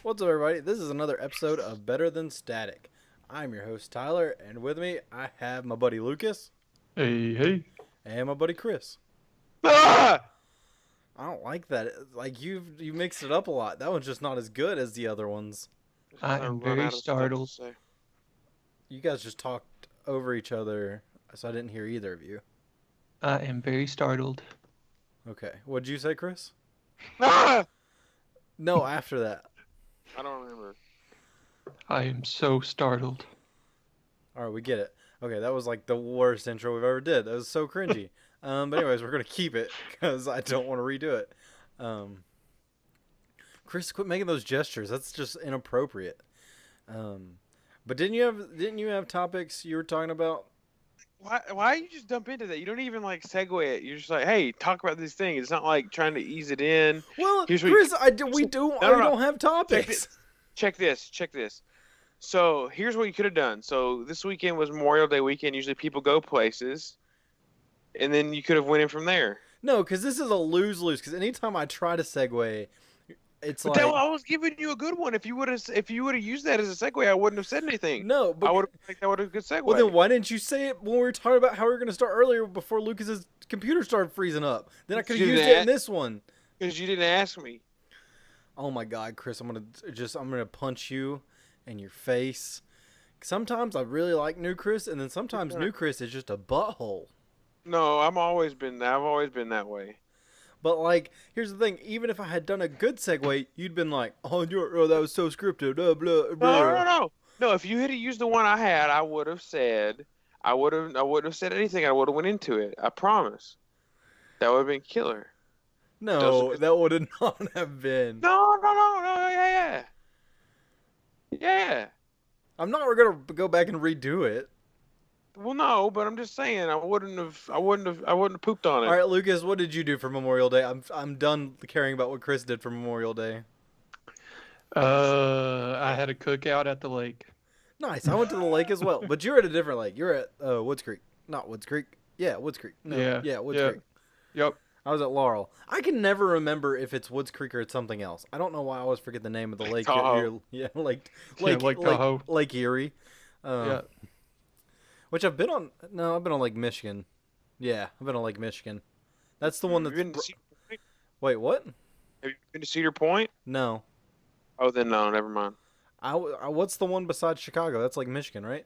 What's up, everybody? This is another episode of Better Than Static. I'm your host, Tyler, and with me, I have my buddy Lucas. Hey. And my buddy Chris. Ah! I don't like that. Like, you mixed it up a lot. That one's just not as good as the other ones. I am very startled. You guys just talked over each other, so I didn't hear either of you. I am very startled. Okay. What'd you say, Chris? Ah! No, after that. I don't remember. I am so startled. All right, we get it. Okay, that was like the worst intro we've ever did. That was so cringy. But anyways, we're going to keep it because I don't want to redo it. Chris, quit making those gestures. That's just inappropriate. But didn't you have topics you were talking about? Why you just dump into that? You don't even like segue it. You're just like, hey, talk about this thing. It's not like trying to ease it in. Well, Chris, we don't have topics. Check this. So here's what you could have done. So this weekend was Memorial Day weekend. Usually people go places, and then you could have went in from there. No, because this is a lose-lose. Because anytime I try to segue, it's but like I was giving you a good one. If you would have used that as a segue, I wouldn't have said anything. No, but I would have that would have been a good segue. Well, then why didn't you say it when we were talking about how we were going to start earlier before Lucas's computer started freezing up? Then I could have used it in this one. Because you didn't ask me. Oh my God, Chris! I'm gonna punch you in your face. Sometimes I really like New Chris, and then sometimes New Chris is just a butthole. No, I've always been that way. But like, here's the thing: even if I had done a good segue, you'd been like, "Oh, that was so scripted." Blah, blah, blah. No. If you had used the one I had, I would have said. I wouldn't have said anything. I would have went into it. I promise. That would have been killer. No, that would not have been. No. Yeah. I'm not gonna go back and redo it. Well, no, but I'm just saying I wouldn't have pooped on it. All right, Lucas, what did you do for Memorial Day? I'm done caring about what Chris did for Memorial Day. I had a cookout at the lake. Nice. I went to the lake as well, but you're at a different lake. You're at Woods Creek, not Woods Creek. Yeah, Woods Creek. No, yeah, Woods Creek. Yep. I was at Laurel. I can never remember if it's Woods Creek or it's something else. I don't know why I always forget the name of the lake. Lake Tahoe. Lake Erie. Yeah. Which I've been on. No, I've been on Lake Michigan. Yeah, I've been on Lake Michigan. That's the one that's. Been to Cedar Point? Wait, what? Have you been to Cedar Point? No. Oh, then no, never mind. What's the one besides Chicago? That's like Michigan, right?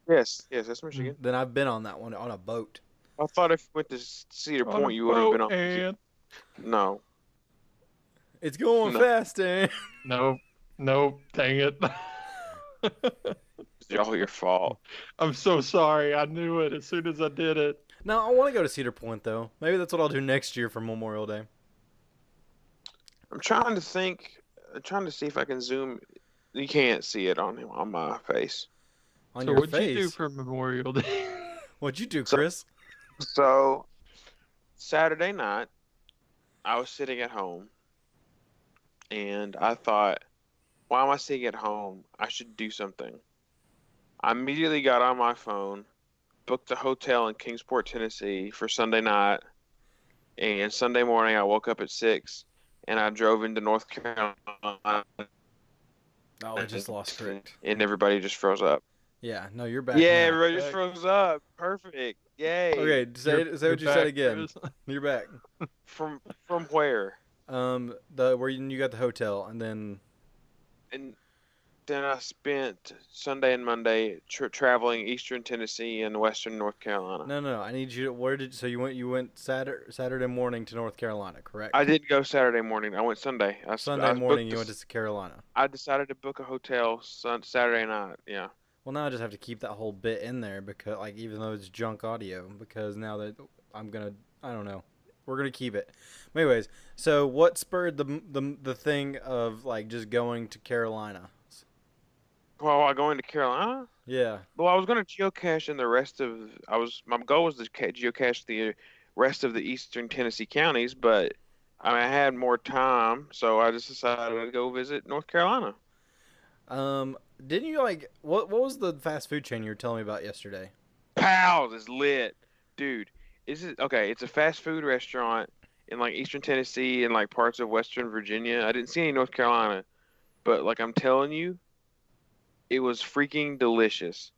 Yes, that's Michigan. Then I've been on that one on a boat. I thought if you went to Cedar Point, you would have been on. No. It's going fast, eh? Nope, dang it. It's all your fault. I'm so sorry. I knew it as soon as I did it. No, I want to go to Cedar Point, though. Maybe that's what I'll do next year for Memorial Day. I'm trying to think. I'm trying to see if I can zoom. You can't see it on my face. On your face? What'd you do for Memorial Day? What'd you do, Chris? So, Saturday night, I was sitting at home, and I thought, why am I sitting at home? I should do something. I immediately got on my phone, booked a hotel in Kingsport, Tennessee for Sunday night, and Sunday morning I woke up at 6, and I drove into North Carolina. Oh, I just lost Crick. And everybody just froze up. Yeah, no, you're back. Yeah, now. everybody just froze up. Perfect. Yay. Okay, say what you said again. You're back. From where? Where you got the hotel, and then I spent Sunday and Monday traveling Eastern Tennessee and Western North Carolina. No. I need you to. You went Saturday morning to North Carolina, correct? I didn't go Saturday morning. I went Sunday. Sunday morning you went to Carolina. I decided to book a hotel Saturday night. Yeah. Well, now I just have to keep that whole bit in there because, like, even though it's junk audio, because now that I don't know, we're gonna keep it. But anyways, so what spurred the thing of like just going to Carolina? Well, going to Carolina? Yeah. Well, I was gonna geocache in the rest of. My goal was to geocache the rest of the Eastern Tennessee counties, but I had more time, so I just decided to go visit North Carolina. Didn't you like what was the fast food chain you were telling me about yesterday? Pals is lit, dude. Is it okay? It's a fast food restaurant in like Eastern Tennessee and like parts of Western Virginia. I didn't see any North Carolina, but like I'm telling you, it was freaking delicious.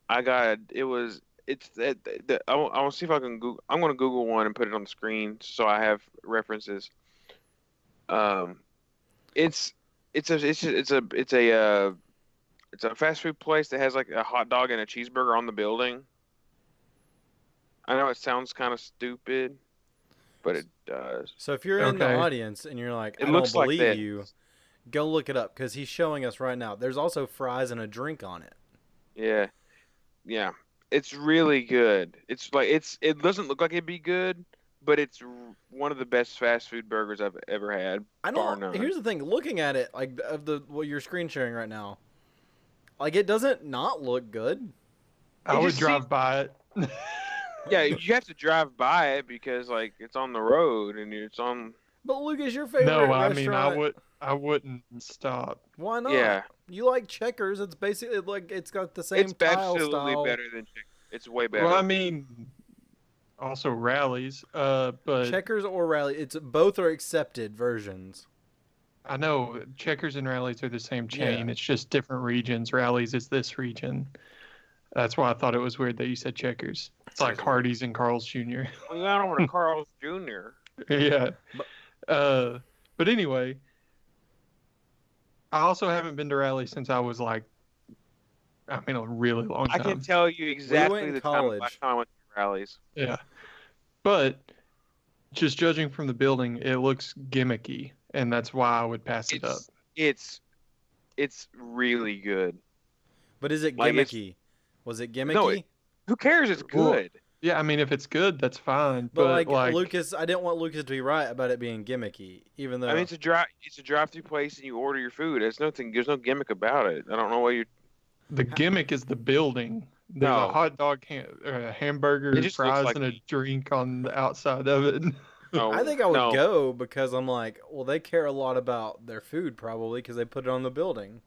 I got it was it's I want to see if I can Google. I'm gonna Google one and put it on the screen so I have references. Um, it's it's a fast food place that has like a hot dog and a cheeseburger on the building. I know it sounds kind of stupid, but it does. So if you're in the Okay. audience and you're like, It I don't looks like believe this. you, go look it up because he's showing us right now. There's also fries and a drink on it. Yeah, yeah. It's really good. It's like it doesn't look like it'd be good, but it's one of the best fast food burgers I've ever had, I bar don't. none. Here's the thing: looking at it, like of the what you're screen sharing right now, like it doesn't not look good. I It would just drive by it. Yeah, you have to drive by it because like it's on the road and it's on. But Lucas, your favorite No, I mean restaurant? I wouldn't stop. Why not? Yeah, You like Checkers? It's basically like it's got the same it's tile absolutely style. better than chicken. It's way better. Well, I mean, also rallies. But Checkers or Rally, it's both are accepted versions. I know Checkers and Rallies are the same chain. Yeah. It's just different regions. Rallies is this region. That's why I thought it was weird that you said Checkers. It's like Hardee's and Carl's Jr. We got over to Carl's Jr. Yeah. But- But anyway, I also haven't been to Raleigh since I was like, I mean, a really long I time. can tell you exactly in the time college. last time I went to rallies. Yeah. But just judging from the building, it looks gimmicky, and that's why I would pass it up. It's really good. But is it Like, it's- gimmicky? Was it gimmicky? No, Who cares? It's Well, good. Yeah, I mean, if it's good, that's fine. but But like Lucas, I didn't want Lucas to be right about it being gimmicky, even though I mean, it's a drive-through place, and you order your food. There's nothing. There's no gimmick about it. I don't know why you. the gimmick is the building. There's No. a hot dog, hamburger, It just looks fries, like- and a drink on the outside of it. No, I think I would no. go because I'm like, well, they care a lot about their food probably because they put it on the building.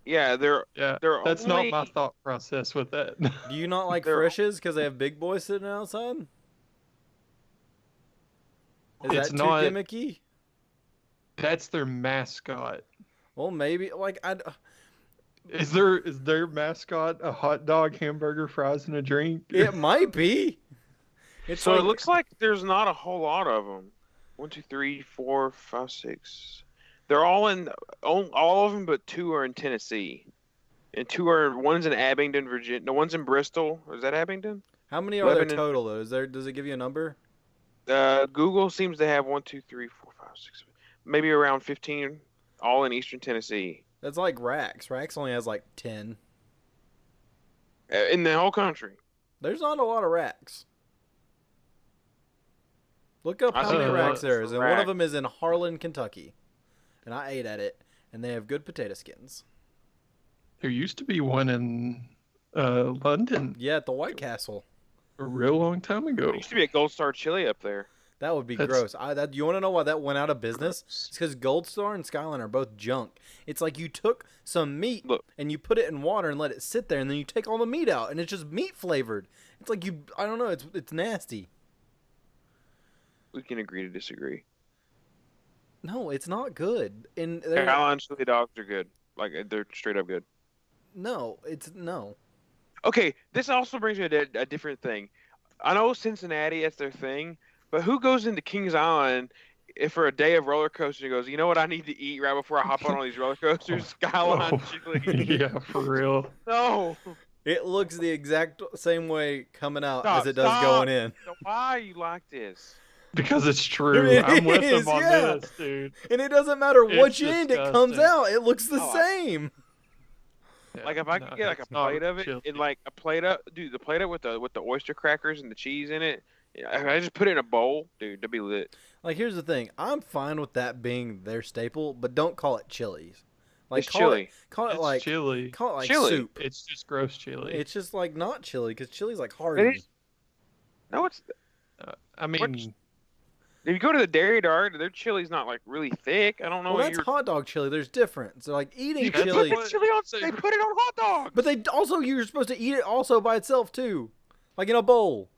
Yeah, Yeah, They're that's only- not my thought process with that. Do you not like They're- Frisch's because they have big boys sitting outside? Is It's that not- too gimmicky? That's their mascot. Well, maybe like I. Is their mascot a hot dog, hamburger, fries, and a drink? It might be. It's So like, it looks like there's not a whole lot of them. 1, 2, 3, 4, 5, 6. They're all all of them, but 2 are in Tennessee, and one's in Abingdon, Virginia. No, one's in Bristol. Is that Abingdon? how many are there Lebanon- total though? Does it give you a number? Google seems to have 1, 2, 3, 4, 5, 6, maybe around 15, all in Eastern Tennessee, That's like Rax. Rax only has like 10. in the whole country. There's not a lot of racks. Look up I how see many a racks lot there for is, and one of rack. them is in Harlan, Kentucky, and I ate at it, and they have good potato skins. There used to be one in London Yeah, at the White Castle. a real long time ago. There used to be a Gold Star chili up there. That would be That's- gross. You want to know why that went out of business? It's because Gold Star and Skyline are both junk. It's like you took some meat Look. and you put it in water and let it sit there, and then you take all the meat out, and it's just meat flavored. It's like I don't know. It's nasty. We can agree to disagree. No, it's not good. And they're, Carolina chili dogs are good. Like they're straight up good. no, it's no. Okay, this also brings me to a different thing. I know Cincinnati, that's their thing, but who goes into Kings Island if for a day of roller coaster and goes, you know what I need to eat right before I hop on all these roller coasters? Skyline chili. Yeah, for real. No. It looks the exact same way coming out Stop, as it does stop. going in. So why are you like this? Because it's true. It I'm with is, them on yeah. this, dude. And it doesn't matter what It's you eat, it comes disgusting. out. It looks the Oh, same. Yeah, Like if I no, could get like a it's not plate of it, chili. and like a plate of, dude, the plate of with the oyster crackers and the cheese in it. If I just put it in a bowl, dude, that'd be lit. Like, here's the thing. I'm fine with that being their staple, but don't call it Chili's. Like, It's call chili. Call it It's like chili. Call it like Chili. soup. It's just gross chili. It's just like not chili because chili's like It hardy. is- No, it's. I mean, If you go to the Dairy Dart, their chili's not like really thick. I don't know Well, what that's you're. hot dog chili. There's difference. So like eating That's chili, what- Chili on. They put it on hot dogs. but they also you're supposed to eat it also by itself too, like in a bowl.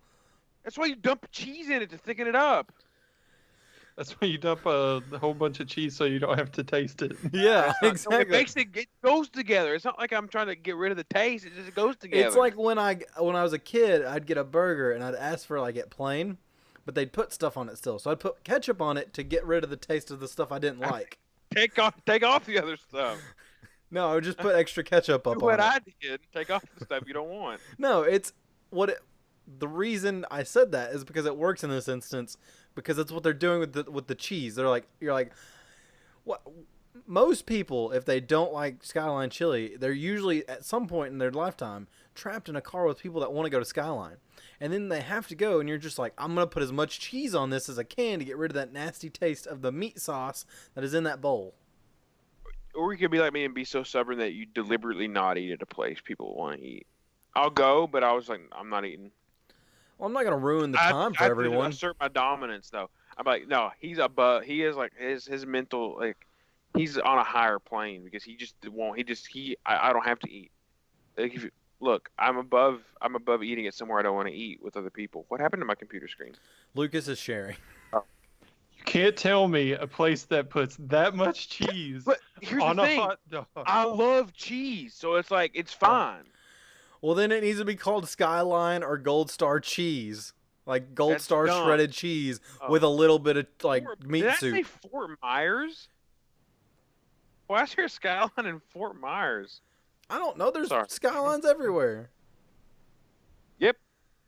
That's why you dump cheese in it to thicken it up. That's why you dump a whole bunch of cheese so you don't have to taste it. Yeah, That's not- no, exactly. it goes together. It's not like I'm trying to get rid of the taste. It just goes together. It's like when I was a kid, I'd get a burger and I'd ask for like it plain, but they'd put stuff on it still. So I'd put ketchup on it to get rid of the taste of the stuff I didn't like. take off the other stuff. No, I would just put extra ketchup up Do on what it. I did. Take off the stuff you don't want. No, it's what it, the reason I said that is because it works in this instance because that's what they're doing with the cheese. They're like, you're like, what? Most people, if they don't like Skyline chili, they're usually at some point in their lifetime trapped in a car with people that want to go to Skyline, and then they have to go, and you're just like, I'm gonna put as much cheese on this as I can to get rid of that nasty taste of the meat sauce that is in that bowl. Or you could be like me and be so stubborn that you deliberately not eat at a place people want to eat. I'll go, but I was like, I'm not eating. Well, I'm not gonna ruin the time for everyone. I assert my dominance though. I'm like, no, he's above. He is like his mental like he's on a higher plane because he just won't. I don't have to eat. Like if you, look, I'm above eating at somewhere I don't want to eat with other people. What happened to my computer screen? Lucas is sharing. You can't tell me a place that puts that much cheese But here's on the a thing. hot dog. I love cheese, so it's like it's fine. Well, then it needs to be called Skyline or Gold Star cheese, like Gold That's Star dumb. shredded cheese Oh. with a little bit of like meat Did I soup. say Fort Myers? Why is there a Skyline in Fort Myers? I don't know. There's Sorry. Skylines everywhere. Yep,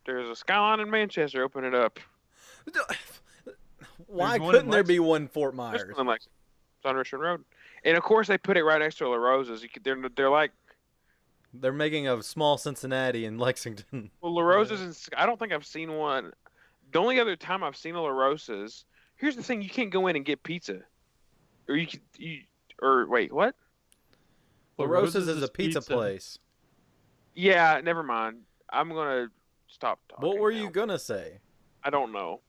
there's a Skyline in Manchester. Open it up. Why There's one in couldn't there be Lexington. one Fort There's Myers? one in Lexington. It's on Richmond Road, and of course they put it right next to La Rosa's. They're like, They're making a small Cincinnati in Lexington. well, La Rosa's. I don't think I've seen one. The only other time I've seen a La Rosa's. Here's the thing: you can't go in and get pizza, or or wait, what? La Rosa's is a pizza place. Yeah, never mind. I'm gonna stop talking. What were now. you gonna say? I don't know.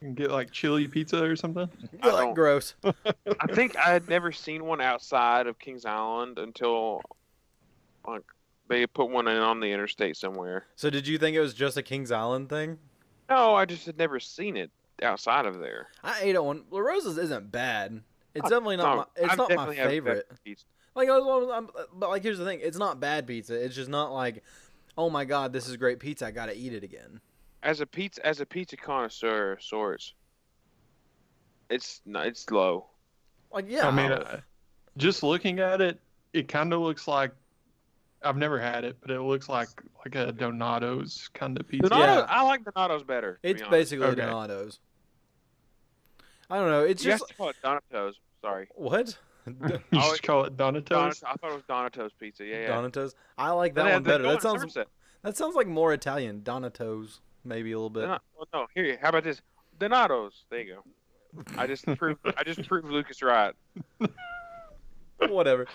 You can get like chili pizza or something. I Ugh, don't- gross. I think I had never seen one outside of Kings Island until like they put one in on the interstate somewhere. So did you think it was just a Kings Island thing? No, I just had never seen it outside of there. I ate it one. La Rosa's isn't bad. It's definitely not. My, it's I've not my definitely had favorite. better pizza. Like, but like, here's the thing: it's not bad pizza. It's just not like, oh my god, this is great pizza. I gotta eat it again. As a pizza connoisseur of sorts, it's low. Like, yeah, I mean, just looking at it, it kind of looks like I've never had it, but it looks like a Donato's kind of pizza. Donato, Yeah. I like Donato's better. to it's be honest. basically Okay. Donato's. I don't know. It's You have just to call it Donato's. Sorry, what You just call it Donato's. I thought it was Donato's pizza. Yeah, yeah. Donato's. I like that They- one they better. go That in sounds Somerset. like more Italian. Donato's, maybe a little bit. Well, no, here. How about this? Donato's. There you go. I just proved Lucas right. Whatever.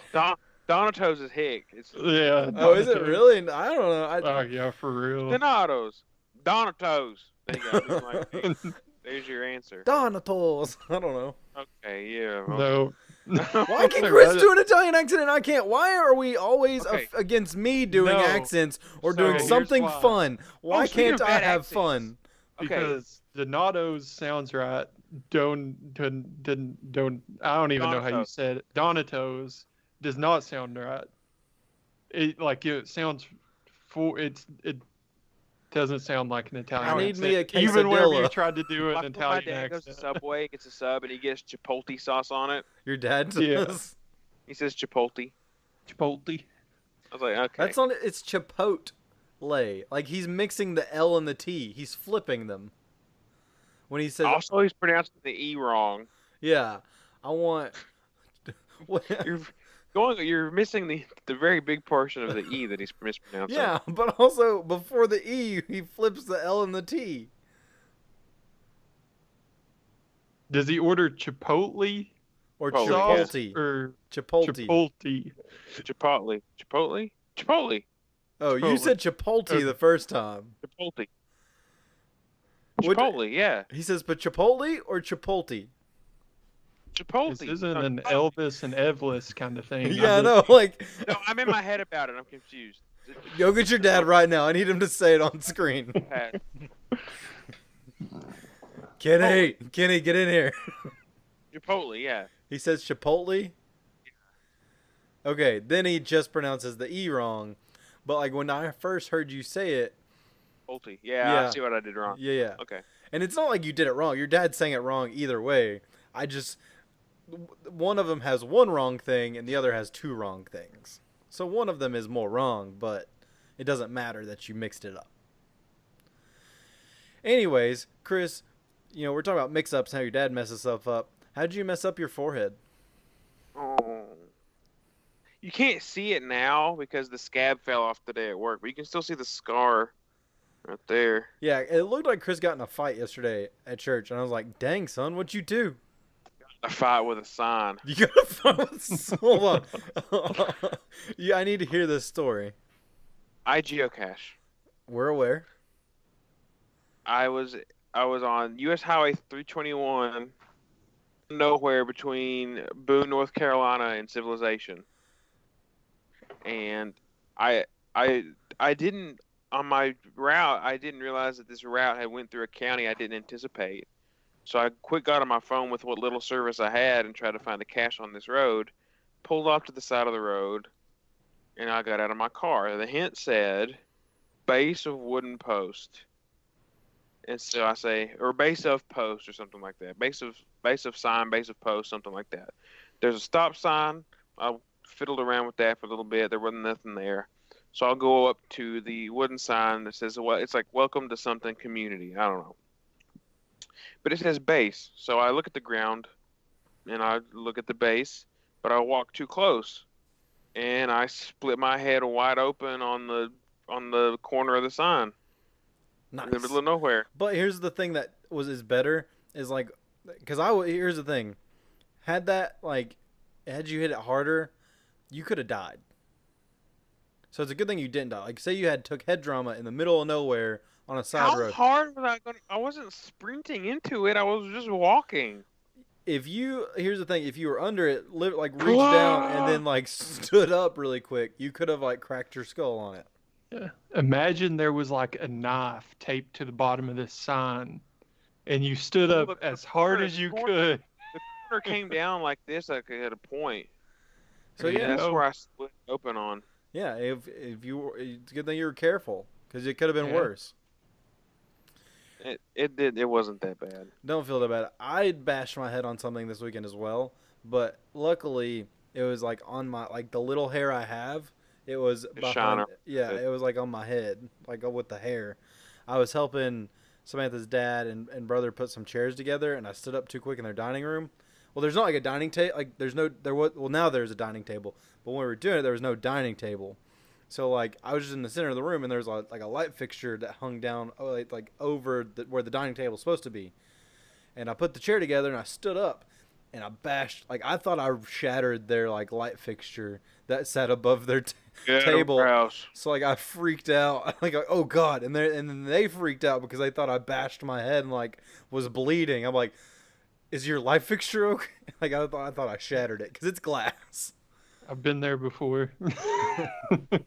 Donato's is hick. It's Yeah. Oh, is it Donato's. really? I don't know. Oh yeah, for real. Donato's. Donato's. There you go. Just like, hey, there's your answer. Donato's. I don't know. Okay, yeah. well, No. Why can I Chris read do an Italian accent and I can't? Why are we always Okay. against me doing No. accents or So, doing here's something why. fun? Why speaking can't of I bad have accents. fun? Okay. Because Donato's sounds right. Don't. I don't even know how you Donato's. said it. Donato's does not sound right. It sounds it doesn't sound like an Italian I need accent. me a Even whenever you quesadilla. tried to do my an Italian dad goes to accent. Subway, gets a sub, and he gets chipotle sauce on it. Your dad Yeah. does. He says chipotle. Chipotle. I was like, okay. That's not. It's chipotle. Like he's mixing the L and the T. He's flipping them. When he says, Also, he's pronouncing the E wrong. "Yeah, I want." You're missing the very big portion of the E that he's mispronouncing. Yeah, but also before the E, he flips the L and the T. Does he order Chipotle Or Oh, sauce Chipotle. or Chipotle. Chipotle? Chipotle. Oh, you Chipotle. said Chipotle Okay. the first time. Chipotle. What- Chipotle, yeah. He says, but Chipotle or Chipotle? Chipotle. This isn't No, an Chipotle. Elvis and Evlis kind of thing. Yeah, I know. Like, No, I'm in my head about it. I'm confused. Go get your dad right now. I need him to say it on screen. Pat. Kenny, Kenny, get in here. Chipotle, yeah. He says Chipotle. Okay, then he just pronounces the E wrong. But like when I first heard you say it, Chipotle. Yeah, Yeah. I see what I did wrong. yeah. Okay. And it's not like you did it wrong. Your dad's saying it wrong either way. One of them has one wrong thing and the other has two wrong things. So one of them is more wrong, but it doesn't matter that you mixed it up. Anyways, Chris, we're talking about mix-ups, how your dad messes stuff up. How'd you mess up your forehead? Oh. You can't see it now because the scab fell off today at work, but you can still see the scar right there. Yeah, it looked like Chris got in a fight yesterday at church, and I was like, dang, son, what'd you do? A fight with a sign. You got a fight with... Hold on. Yeah, I need to hear this story. I geocache. We're aware. I was on US Highway 321, nowhere between Boone, North Carolina, and Civilization, and I didn't on my route. I didn't realize that this route had went through a county I didn't anticipate. So I quick got on my phone with what little service I had and tried to find a cache on this road. Pulled off to the side of the road, and I got out of my car. The hint said, "Base of wooden post." And so I say, or base of post or something like that. Base of sign, base of post, something like that. There's a stop sign. I fiddled around with that for a little bit. There wasn't nothing there. So I'll go up to the wooden sign that says, well, it's like welcome to something community. I don't know. But it says base. So I look at the ground and I look at the base, but I walk too close and I split my head wide open on the corner of the sign. Nice. In the middle of nowhere. But here's the thing that is better is like, because here's the thing, had you hit it harder, you could have died. So it's a good thing you didn't die. Like, say you took head trauma in the middle of nowhere on a side road. How hard was I going? I wasn't sprinting into it. I was just walking. Here's the thing, if you were under it, reached down and then stood up really quick, you could have cracked your skull on it. Yeah. Imagine there was like a knife taped to the bottom of this sign, and you stood up as hard as you could. The corner came down like this, like at a point. So And yeah, that's where I split open on. yeah. If it's a good thing you were careful because it could have been worse. It wasn't that bad. Don't feel that bad. I bashed my head on something this weekend as well, but luckily it was on my the little hair I have. It was behind, it was on my head, with the hair. I was helping Samantha's dad and brother put some chairs together, and I stood up too quick in their dining room. Well, there's not a dining table. Now there's a dining table, but when we were doing it, there was no dining table. So I was just in the center of the room, and there was a light fixture that hung down over where the dining table is supposed to be. And I put the chair together, and I stood up, and I bashed. I thought I shattered their light fixture that sat above their table. Grouse. So I freaked out. Oh God! And then they freaked out because they thought I bashed my head and was bleeding. I'm like, is your light fixture okay? I thought I shattered it because it's glass. I've been there before. I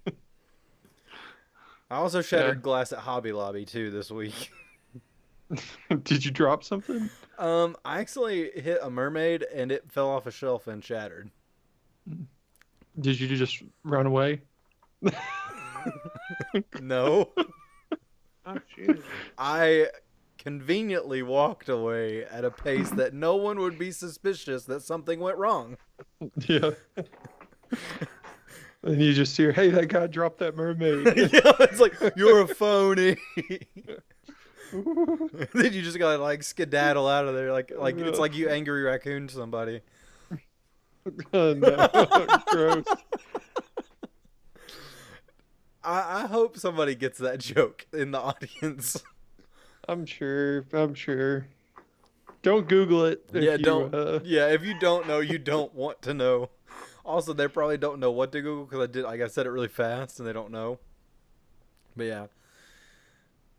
also shattered glass at Hobby Lobby too this week. Did you drop something? I actually hit a mermaid and it fell off a shelf and shattered. Did you just run away? No. Oh, Jesus. I conveniently walked away at a pace that no one would be suspicious that something went wrong. Yeah. And you just hear, hey, that guy dropped that mermaid. Yeah, it's like, you're a phony. Then you just gotta skedaddle out of there, it's like you angry raccoon somebody. Oh, no. Gross. I hope somebody gets that joke in the audience. I'm sure. Don't Google it. If you don't know, you don't want to know. Also, they probably don't know what to Google because I said it really fast and they don't know. But yeah.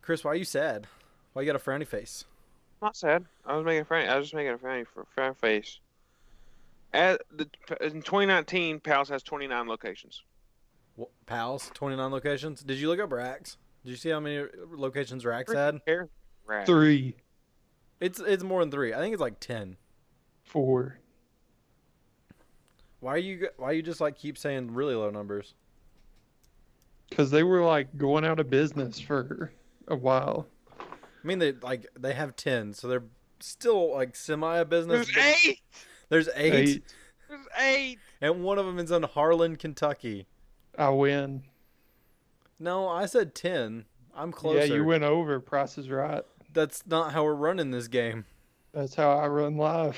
Chris, why are you sad? Why you got a frowny face? Not sad. I was just making a frowny face. In 2019, Pals has 29 locations. Pals, 29 locations. Did you look up Racks? Did you see how many locations Racks Freaking had? care. Right. 3, It's more than 3. I think it's like 10. 4. Why you just like keep saying really low numbers? Because they were like going out of business for a while. I mean they have 10, so they're still like semi a business. There's 8. There's 8, 8. There's 8. and one of them is in Harlan, Kentucky. I win. No, I said 10. I'm closer. Yeah, you went over. Price is right. That's not how we're running this game. That's how I run live.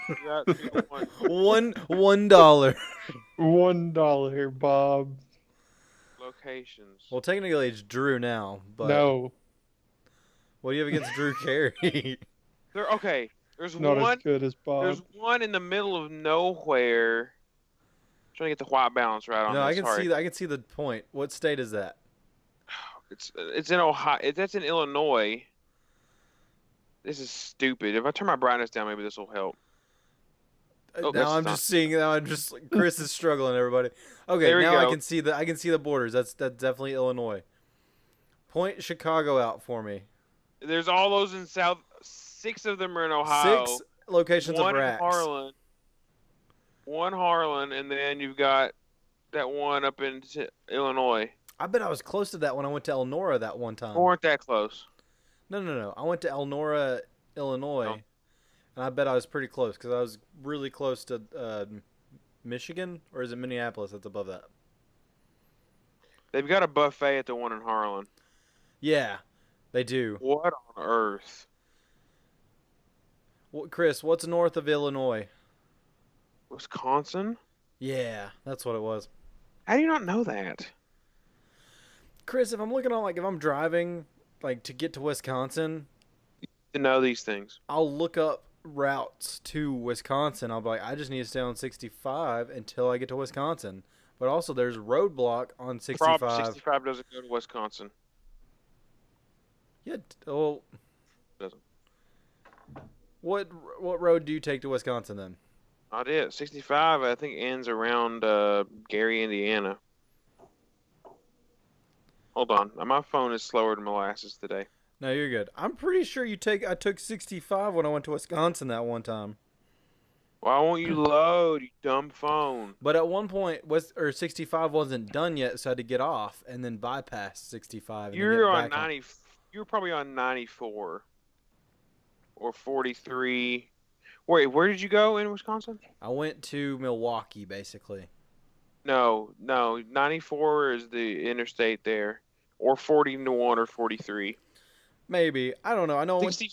You got 2-1 $1. $1, Bob. locations. Well, technically it's Drew now, but No, what do you have against Drew Carey? Okay. There's not one. as good as Bob. There's one in the middle of nowhere. Trying to get the white balance right on No, this. I can Sorry. see I can see the point. What state is that? It's in Ohio. That's in Illinois. This is stupid. If I turn my brightness down, maybe this will help. Oh, that's now I'm not- just seeing. Now I'm just Chris is struggling. Everybody. Okay, There we now I go. can see the borders. That's definitely Illinois. Point Chicago out for me. There's all those in South. 6 of them are in Ohio. 6 locations One of in Racks. Harlan. One Harlan, and then you've got that one up in Illinois. I bet I was close to that when I went to Elnora that one time. We weren't that close. No. I went to Elnora, Illinois, Oh. and I bet I was pretty close because I was really close to Michigan, or is it Minneapolis that's above that? They've got a buffet at the one in Harlan. Yeah, they do. What on earth? Chris, what's north of Illinois? Wisconsin? Yeah, that's what it was. How do you not know that? Chris, if I'm looking on, like, if I'm driving, like, to get to Wisconsin, To know these things. I'll look up routes to Wisconsin. I'll be like, I just need to stay on 65 until I get to Wisconsin. But also, there's a roadblock on 65. Prop 65 doesn't go to Wisconsin. Yeah, well, Doesn't. what road do you take to Wisconsin then? Not it. 65, I think, ends around Gary, Indiana. Hold on. My phone is slower than molasses today. No, you're good. I'm pretty sure I took 65 when I went to Wisconsin that one time. Why won't you load, you dumb phone? But at one point, 65 wasn't done yet, so I had to get off and then bypass 65. And then You're get on back 90. You're probably on 94 or 43. Wait, where did you go in Wisconsin? I went to Milwaukee, basically. No. 94 is the interstate there, or 41 or 43. Maybe. I don't know. I know I went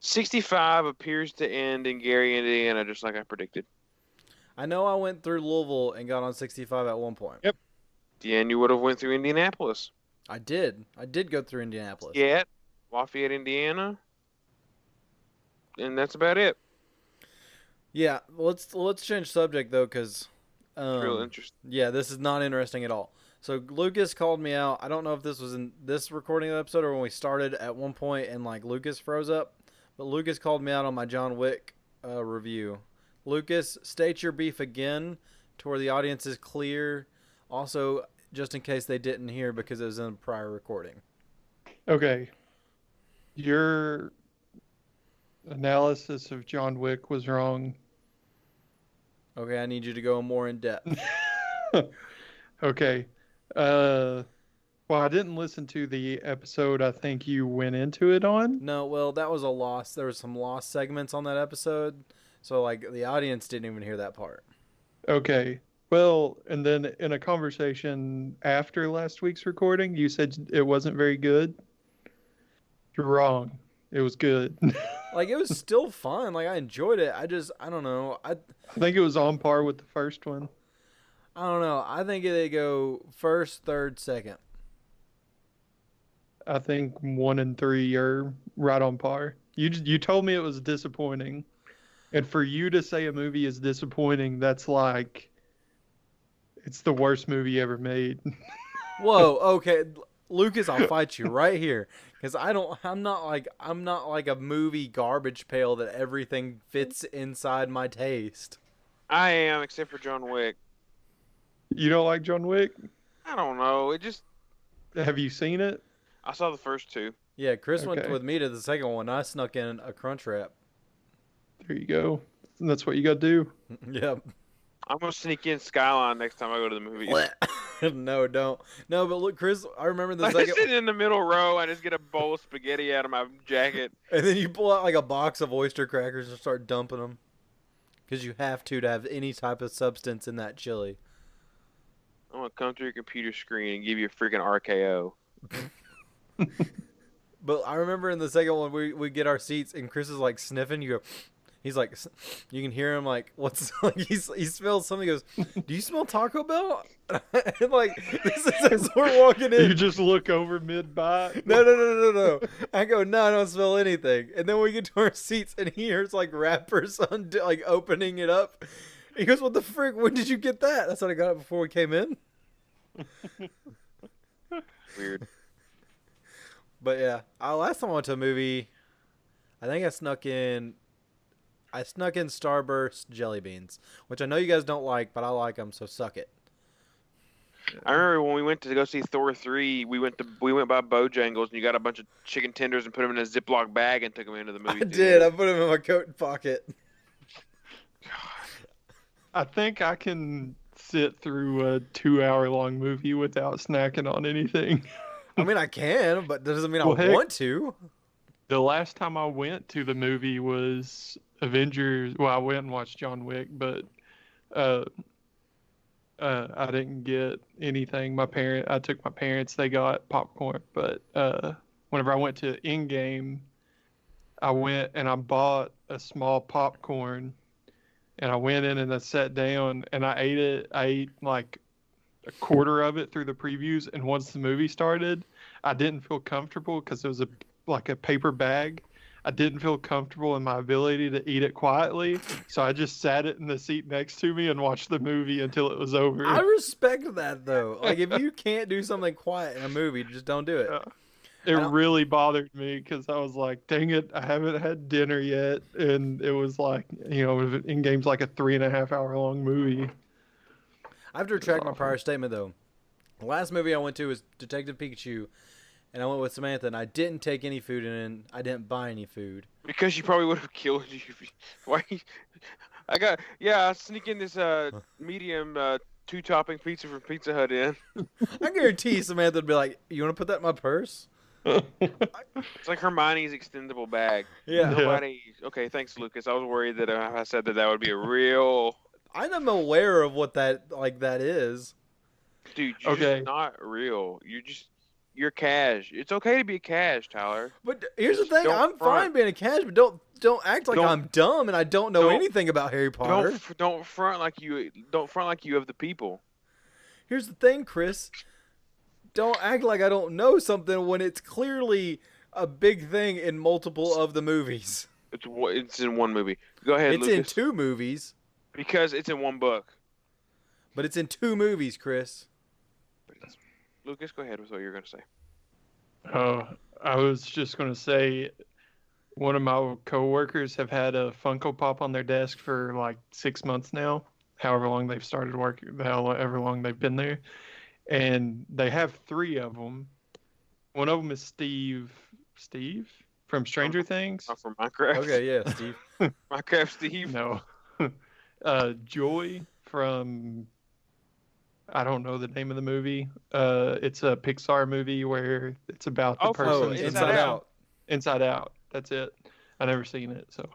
65 appears to end in Gary, Indiana, just like I predicted. I know I went through Louisville and got on 65 at one point. Yep. And you would have went through Indianapolis. I did. I did go through Indianapolis. Lafayette, Indiana, and that's about it. Yeah. Let's change subject though, because Real interesting. yeah, this is not interesting at all. So Lucas called me out. I don't know if this was in this recording of the episode or when we started at one point and like Lucas froze up, but Lucas called me out on my John Wick review. Lucas, state your beef again to where the audience is clear. Also, just in case they didn't hear because it was in a prior recording. Okay. Your analysis of John Wick was wrong. Okay, I need you to go more in depth. Okay. Well, I didn't listen to the episode I think you went into it on. No, well, that was a loss. There was some lost segments on that episode. So, like, the audience didn't even hear that part. Okay. Well, and then in a conversation after last week's recording, you said it wasn't very good. You're wrong. It was good. Like, it was still fun. Like, I enjoyed it. I don't know. I think it was on par with the first one. I don't know. I think they go first, third, second. I think 1 and 3 are right on par. You told me it was disappointing. And for you to say a movie is disappointing, that's like it's the worst movie ever made. Whoa, okay. Lucas, I'll fight you right here. Because I'm not like a movie garbage pail that everything fits inside my taste. I am, except for John Wick. You don't like John Wick? I don't know. Have you seen it? I saw the first two. Yeah, Chris went Okay. with me to the second one. I snuck in a crunch wrap. There you go. That's what you got to do. Yep. I'm gonna sneak in Skyline next time I go to the movies. No, don't. No, but look, Chris, I remember the I second, sit in the middle row. I just get a bowl of spaghetti out of my jacket. and then you pull out like a box of oyster crackers and start dumping them, because you have to have any type of substance in that chili. I'm gonna come to your computer screen and give you a freaking RKO. But I remember in the second one, we get our seats, and Chris is like sniffing. You go, he's like, you can hear him like, what's like he smells something. He goes, do you smell Taco Bell? And like this is as we're walking in. You just look over mid-bite. No. I go, no, I don't smell anything. And then we get to our seats, and he hears like rappers like opening it up. He goes, what the frick? When did you get that? That's what I got it before we came in. Weird. But yeah, last time I went to a movie, I think I snuck in Starburst jelly beans, which I know you guys don't like, but I like them, so suck it. I remember when we went to go see Thor 3, we went by Bojangles and you got a bunch of chicken tenders and put them in a Ziploc bag and took them into the movie I theater. did. I put them in my coat pocket. I think I can sit through a 2-hour-long movie without snacking on anything. I mean, I can, but that doesn't mean Well, I heck, want to. The last time I went to the movie was Avengers. Well, I went and watched John Wick, but I didn't get anything. I took my parents. They got popcorn, but whenever I went to Endgame, I went and I bought a small popcorn, and I went in and I sat down and I ate it. I ate like a quarter of it through the previews, and once the movie started, I didn't feel comfortable because it was like a paper bag. I didn't feel comfortable in my ability to eat it quietly, so I just sat it in the seat next to me and watched the movie until it was over. I respect that though. Like if you can't do something quiet in a movie, just don't do it. It really bothered me because I was like, dang it, I haven't had dinner yet. And it was like, Endgame's like a 3.5 hour long movie. I have to retract my prior statement though. The last movie I went to was Detective Pikachu, and I went with Samantha, and I didn't take any food in. I didn't buy any food. Because she probably would have killed you. Why? I sneak in this medium 2-topping pizza from Pizza Hut in. I guarantee Samantha would be like, "You want to put that in my purse?" It's like Hermione's extendable bag. Yeah. Nobody. Okay, thanks, Lucas. I was worried that if I said that would be a real. I'm aware of what that is. Dude, you're just not real. You're cash. It's okay to be cash, Tyler. But here's the thing: I'm fine being a cash, but don't act like I'm dumb and I don't know anything about Harry Potter. Don't front like you. Don't front like you have the people. Here's the thing, Chris. Don't act like I don't know something when it's clearly a big thing in multiple of the movies. It's in one movie. Go ahead, Lucas. It's in 2 movies. Because it's in one book. But it's in 2 movies, Chris. Lucas, go ahead with what you're going to say. I was just going to say one of my coworkers have had a Funko Pop on their desk for like 6 months now, however long they've started working, however long they've been there. And they have 3 of them. One of them is Steve from Stranger Things. Not from Minecraft. Okay, yeah, Steve. Minecraft Steve. No. Joy from, I don't know the name of the movie. It's a Pixar movie where it's about the person Inside Out. Inside Out. That's it. I never seen it, so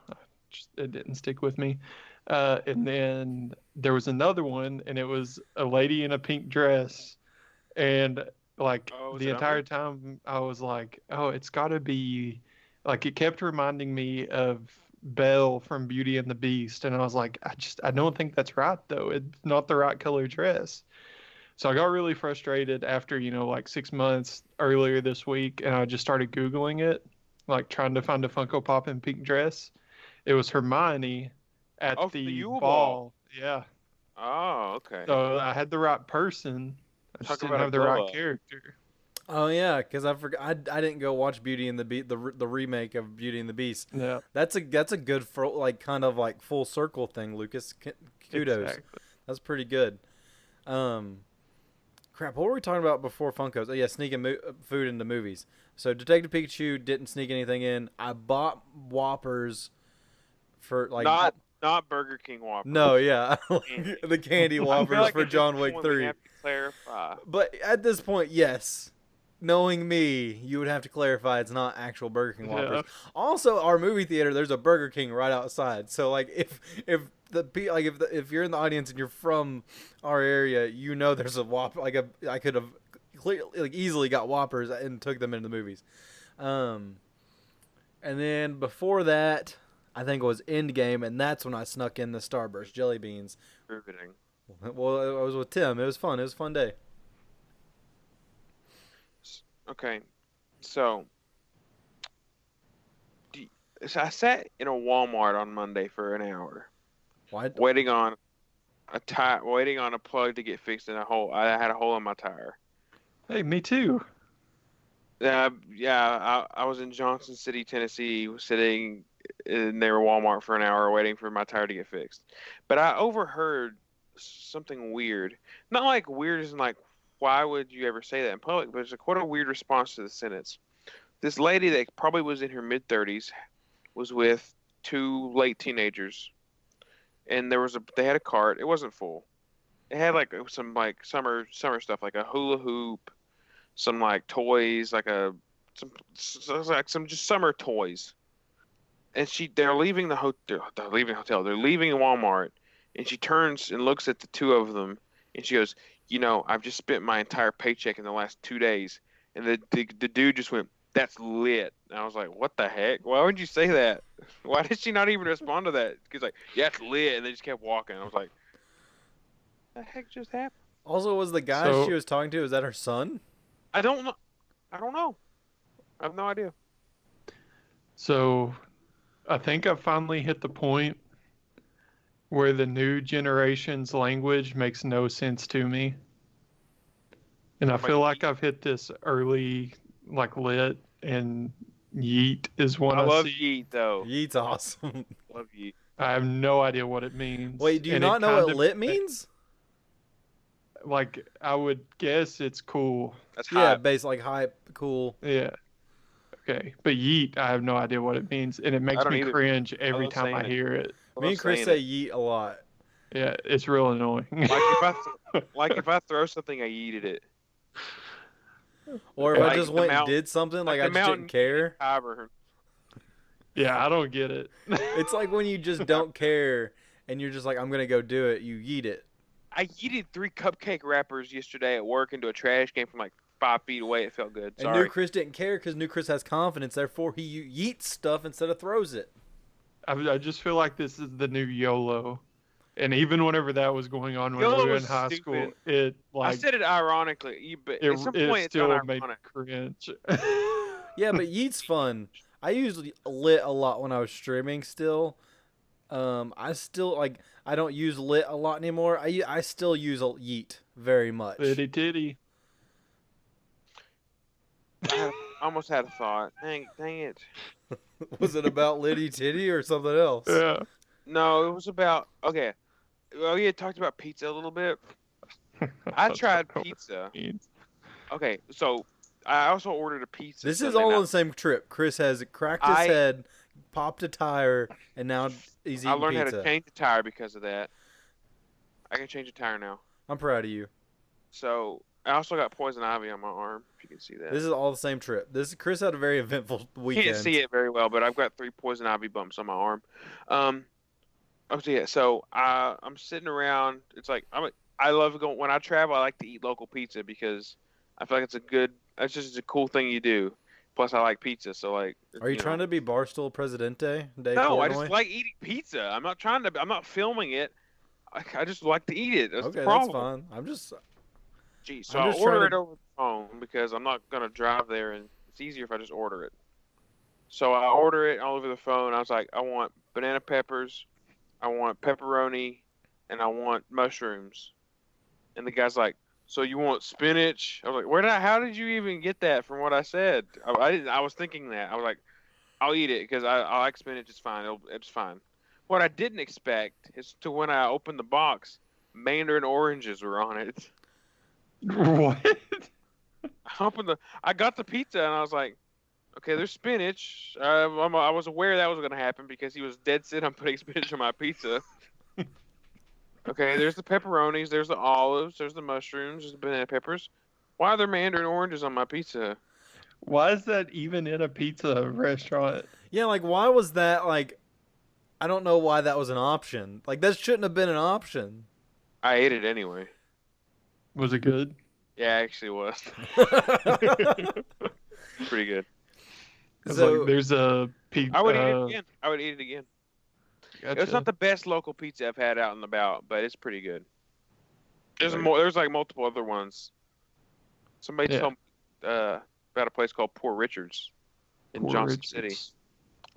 it didn't stick with me. And then there was another one, and it was a lady in a pink dress, and like the entire time I was like, oh, it's got to be, like it kept reminding me of Belle from Beauty and the Beast, and I was like, I don't think that's right though. It's not the right color dress. So I got really frustrated after, like 6 months earlier this week, and I just started Googling it, like trying to find a Funko Pop in pink dress. It was Hermione at the ball. Yeah. Oh, okay. So I had the right person. I just didn't have the right character. Oh yeah, because I forgot. I didn't go watch Beauty and the Beast, the remake of Beauty and the Beast. Yeah. That's a good kind of like full circle thing, Lucas. Kudos. Exactly. That's pretty good. Crap, what were we talking about before Funkos? Oh yeah, sneaking food into movies. So Detective Pikachu didn't sneak anything in. I bought Whoppers for like Not Burger King no, Whoppers. yeah, Candy. the candy I feel Whoppers like for at this John Wick point we 3. have to clarify. But at this point, yes. Knowing me, you would have to clarify it's not actual Burger King Whoppers. Yeah. Also, our movie theater, there's a Burger King right outside. So like if if you're in the audience and you're from our area, you know there's a Whopper. I could have easily got Whoppers and took them into the movies. And then before that, I think it was Endgame, and that's when I snuck in the Starburst jelly beans. Riveting. Well, I was with Tim. It was fun. It was a fun day. Okay, so, so I sat in a Walmart on Monday for an hour, Why? waiting on waiting on a plug to get fixed in a hole. I had a hole in my tire. Hey, me too. Yeah, I was in Johnson City, Tennessee, sitting in their Walmart for an hour waiting for my tire to get fixed. But I overheard something weird. Not like weird as in like, why would you ever say that in public? But it's like, what a weird response to the sentence. This lady that probably was in her mid-30s was with two late teenagers, and they had a cart. It wasn't full. It had like some like summer stuff, like a hula hoop, some like toys, like some just summer toys. And they're leaving the hotel. They're leaving the hotel. They're leaving Walmart, and she turns and looks at the two of them, and she goes, I've just spent my entire paycheck in the last 2 days. And the dude just went, that's lit. And I was like, what the heck? Why would you say that? Why did she not even respond to that? He's like, yeah, it's lit. And they just kept walking. I was like, what the heck just happened? Also, was the guy So- she was talking to, is that her son? I don't know. I don't know. I have no idea. So, I think I finally hit the point where the new generation's language makes no sense to me. And I feel like I've hit this early, like lit and yeet is one I I love see. Yeet, though. Yeet's awesome. Love Yeet. I have no idea what it means. Wait, do you And it not know kind what of- lit means? Like, I would guess it's cool. That's Yeah, hype. base like hype, cool. Yeah. Okay. But yeet, I have no idea what it means. And it makes don't me either. cringe every love time saying I it. hear it. I Me love and Chris saying say it. yeet a lot. Yeah, it's real annoying. Like if I throw something, I yeeted it. Or if Like I just the went and mountain- did something, like like I the just mountain didn't care. Tiber. Yeah, I don't get it. It's like when you just don't care and you're just like, I'm gonna go do it. You yeet it. I yeeted 3 cupcake wrappers yesterday at work into a trash can from like 5 feet away. It felt good. And Sorry. New Chris didn't care because New Chris has confidence. Therefore, he yeets stuff instead of throws it. I just feel like this is the new YOLO. And even whenever that was going on when YOLO we were in was high stupid. school, it I like said it ironically, but at some it point it's still not made me ironic. cringe. Yeah, but yeet's fun. I usually lit a lot when I was streaming still. I still like I don't use lit a lot anymore. I still use a yeet very much. Litty titty. I almost had a thought. Dang it. Was it about Liddy Titty or something else? Yeah. No, it was about okay. Well, we had talked about pizza a little bit. I That's tried what it pizza. means. Okay, so I also ordered a pizza. This is Sunday all on night. the same trip. Chris has cracked his head, popped a tire, and now he's eating I learned pizza. how to change the tire because of that. I can change a tire now. I'm proud of you. So I also got poison ivy on my arm. If you can see that. This is all the same trip. Chris had a very eventful weekend. Can't see it very well, but I've got 3 poison ivy bumps on my arm. So I'm sitting around. It's like I love going when I travel. I like to eat local pizza because I feel like it's just a cool thing you do. Plus, I like pizza, so like. Are you trying to be Barstool Presidente? De No, I Portnoy? just like eating pizza. I'm not trying to. I'm not filming it. I just like to eat it. That's Okay, the that's problem. fine. I'm just. Geez, so I'm I just order trying it to- over the phone because I'm not gonna drive there, and it's easier if I just order it. So I order it all over the phone. I was like, I want banana peppers, I want pepperoni, and I want mushrooms. And the guy's like, so you want spinach? I was like, how did you even get that from what I said? I didn't. I was thinking that. I was like, I'll eat it because I like spinach. It's fine. It's fine. What I didn't expect is to when I opened the box, mandarin oranges were on it. What? I got the pizza and I was like, okay, there's spinach. I was aware that was going to happen because he was dead set on putting spinach on my pizza. Okay, there's the pepperonis, there's the olives, there's the mushrooms, there's the banana peppers. Why are there mandarin oranges on my pizza? Why is that even in a pizza restaurant? Yeah, like why was that like? I don't know why that was an option. Like that shouldn't have been an option. I ate it anyway. Was it good? Yeah, actually it was. Pretty good. It's So like there's a pizza. I would eat it again. I would eat it again. Gotcha. It's not the best local pizza I've had out and about, but it's pretty good. There's Right. more. There's like multiple other ones. Somebody Yeah. told me about a place called Poor Richards in Poor Johnson Richards. City.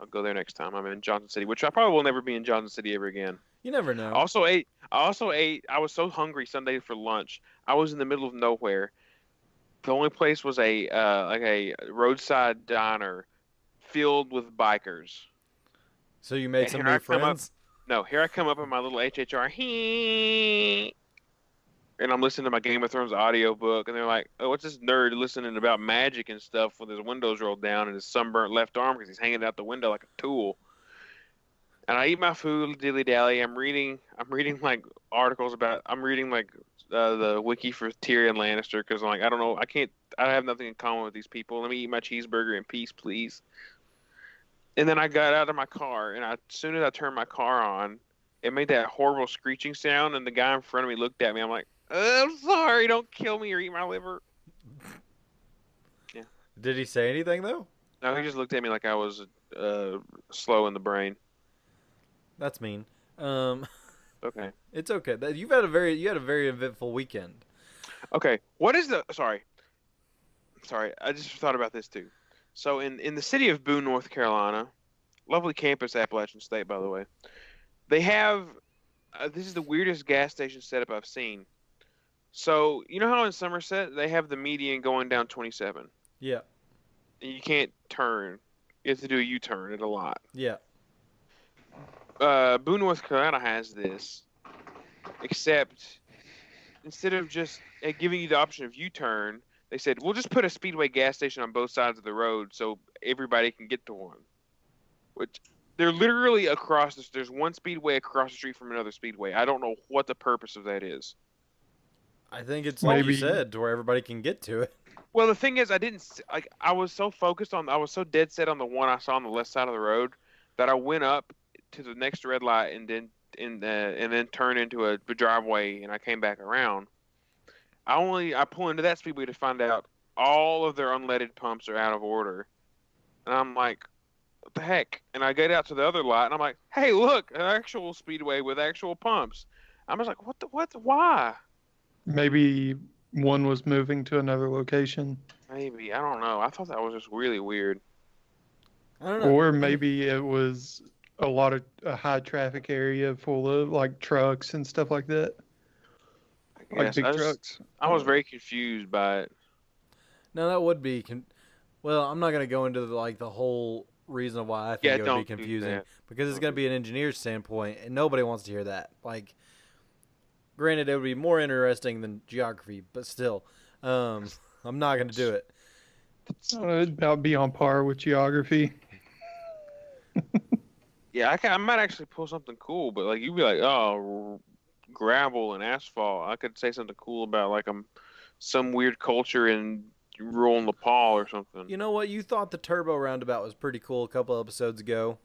I'll go there next time. I'm in Johnson City, which I probably will never be in Johnson City ever again. you never know. I also ate. I was so hungry Sunday for lunch. I was in the middle of nowhere. The only place was a like a roadside diner filled with bikers. So you made And some here I new come up. friends. No, here I come up in my little HHR, and I'm listening to my Game of Thrones audiobook, and they're like, "Oh, what's this nerd listening about magic and stuff with his windows rolled down and his sunburnt left arm because he's hanging out the window like a tool?" And I eat my food, dilly dally. I'm reading like articles about. I'm reading like the wiki for Tyrion Lannister because I'm like, I don't know, I have nothing in common with these people. Let me eat my cheeseburger in peace, please. And then I got out of my car, and as soon as I turned my car on, it made that horrible screeching sound, and the guy in front of me looked at me. I'm like, I'm sorry, don't kill me or eat my liver. Yeah. Did he say anything though? No, he just looked at me like I was slow in the brain. That's mean. Okay. It's okay. You had a very eventful weekend. Okay. What is the? Sorry. I just thought about this too. So in the city of Boone, North Carolina, lovely campus, Appalachian State, by the way. They have this is the weirdest gas station setup I've seen. So you know how in Somerset they have the median going down 27. Yeah. And you can't turn. You have to do a U-turn at a lot. Yeah. Boone, North Carolina has this, except instead of just giving you the option of U-turn, they said we'll just put a Speedway gas station on both sides of the road so everybody can get to one. Which they're literally across. There's one Speedway across the street from another Speedway. I don't know what the purpose of that is. I think it's like you Maybe- said, to where everybody can get to it. Well, the thing is, I was so focused on. I was so dead set on the one I saw on the left side of the road that I went up to the next red light and then turned into a driveway, and I came back around. I pull into that Speedway to find out all of their unleaded pumps are out of order, and I'm like, what the heck? And I get out to the other lot, and I'm like, hey, look, an actual Speedway with actual pumps. I'm just like, why? Maybe one was moving to another location, Maybe, I don't know. I thought that was just really weird. I don't know. or maybe it was a high traffic area full of like trucks and stuff like that, I like guess. big trucks. I was very confused by it. No, that would be. Well, I'm not gonna go into the whole reason why I think it would be don't do confusing that. because it's Don't gonna do be an engineer's standpoint, and nobody wants to hear that. Like, granted, it would be more interesting than geography, but still, I'm not gonna do it. It'd about be on par with geography. Yeah, I might actually pull something cool, but like you'd be like, oh, gravel and asphalt. I could say something cool about like some weird culture in rural Nepal or something. You know what? You thought the turbo roundabout was pretty cool a couple episodes ago.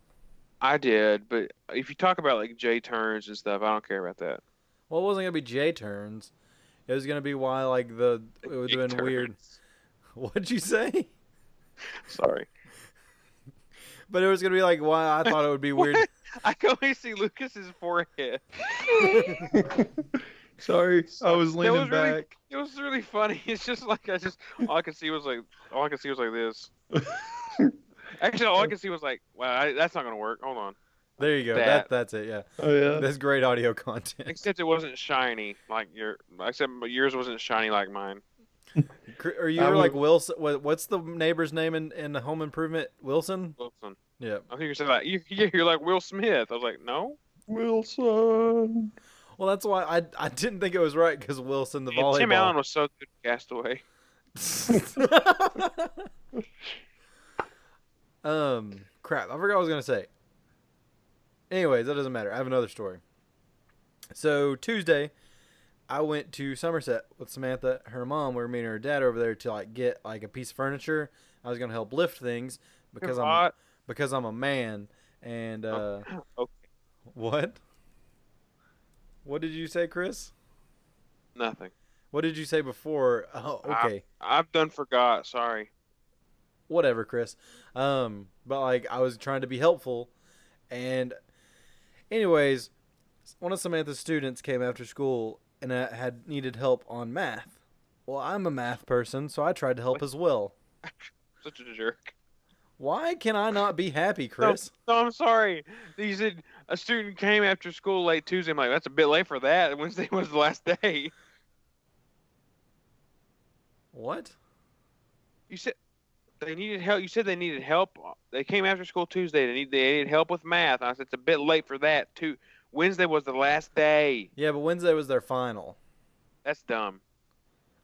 I did, but if you talk about like J turns and stuff, I don't care about that. Well, it wasn't gonna be J turns. It was gonna be why it would have been weird. What'd you say? Sorry. But it was gonna be like why I thought it would be weird. I can only see Lucas's forehead. Sorry, I was leaning was really- back. It was really funny. It's just like all I could see was like this. Actually, all I could see was like, wow, that's not gonna work. Hold on. There you go. That. That's it. Yeah. Oh yeah. That's great audio content. Except it wasn't shiny like yours wasn't shiny like mine. Or you I were like would- Wilson. What's the neighbor's name in Home Improvement? Wilson. Wilson. Yeah. I think you said that. You're like Will Smith. I was like, no. Wilson. Well, that's why I didn't think it was right because Wilson the And Tim Allen volleyball. was so good at Castaway. Crap, I forgot what I was gonna say. Anyways, that doesn't matter. I have another story. So Tuesday, I went to Somerset with Samantha, her mom. We were meeting her dad over there to like get like a piece of furniture. I was gonna help lift things because Hot. I'm a man. And Okay, what? What did you say, Chris? nothing. What did you say before? Oh, okay. I've done forgot. Sorry. Whatever, Chris. But like I was trying to be helpful, and anyways, one of Samantha's students came after school and had needed help on math. Well, I'm a math person, so I tried to help as well. Such a jerk. Why can I not be happy, No, Chris? no, I'm sorry. You said a student came after school late Tuesday. I'm like, that's a bit late for that. Wednesday was the last day. What? You said they needed help. You said they needed help. They came after school Tuesday. They needed help with math. I said it's a bit late for that too. Wednesday was the last day. Yeah, but Wednesday was their final. That's dumb.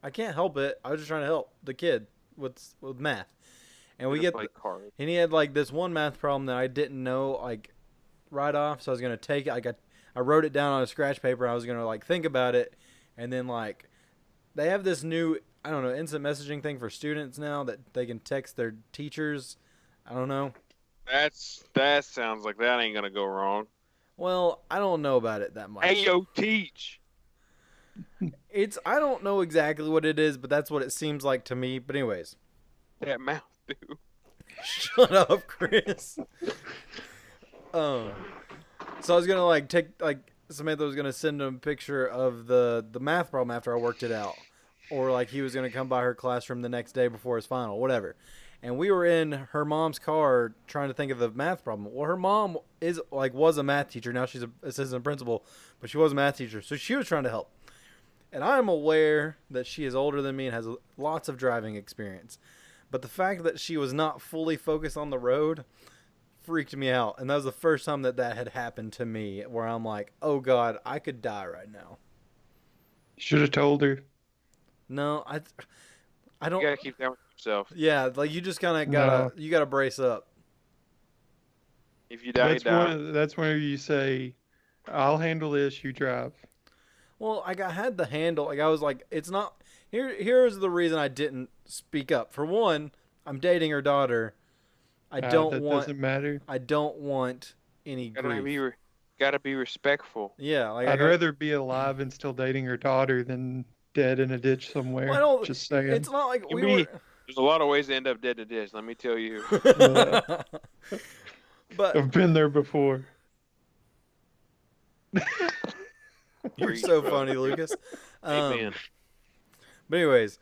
I can't help it. I was just trying to help the kid with math. And we Should've get played cards. and he had like this one math problem that I didn't know like right off, so I was gonna take it. I wrote it down on a scratch paper. I was gonna like think about it, and then like they have this new I don't know instant messaging thing for students now that they can text their teachers. I don't know. That sounds like that ain't gonna go wrong. Well, I don't know about it that much. Hey yo, teach I don't know exactly what it is, but that's what it seems like to me. But anyways, that mouth, dude. shut up, Chris. So I was gonna like take like Samantha was gonna send him a picture of the math problem after I worked it out, or like he was gonna come by her classroom the next day before his final, whatever. And we were in her mom's car trying to think of the math problem. Well, her mom was a math teacher. Now she's an assistant principal, but she was a math teacher, so she was trying to help. And I am aware that she is older than me and has lots of driving experience. But the fact that she was not fully focused on the road freaked me out. And that was the first time that had happened to me where I'm like, oh God, I could die right now. Should have told her. No, I You don't. gotta keep that with yourself. Yeah, like you just kind of No. you gotta brace up. If you die, you die. That's whenever you say, "I'll handle this. You drive." Well, I had the handle. Like I was like, it's not. Here's the reason I didn't speak up. For one, I'm dating her daughter. I don't that want. doesn't matter. I don't want any grief. Gotta be respectful. Yeah, like I'd rather be alive and still dating her daughter than dead in a ditch somewhere. Well, I don't- Just saying. It's not like You we mean- were. There's a lot of ways to end up dead to dish. Let me tell you. But I've been there before. you're Preach, so bro. funny, Lucas. Amen. But anyways,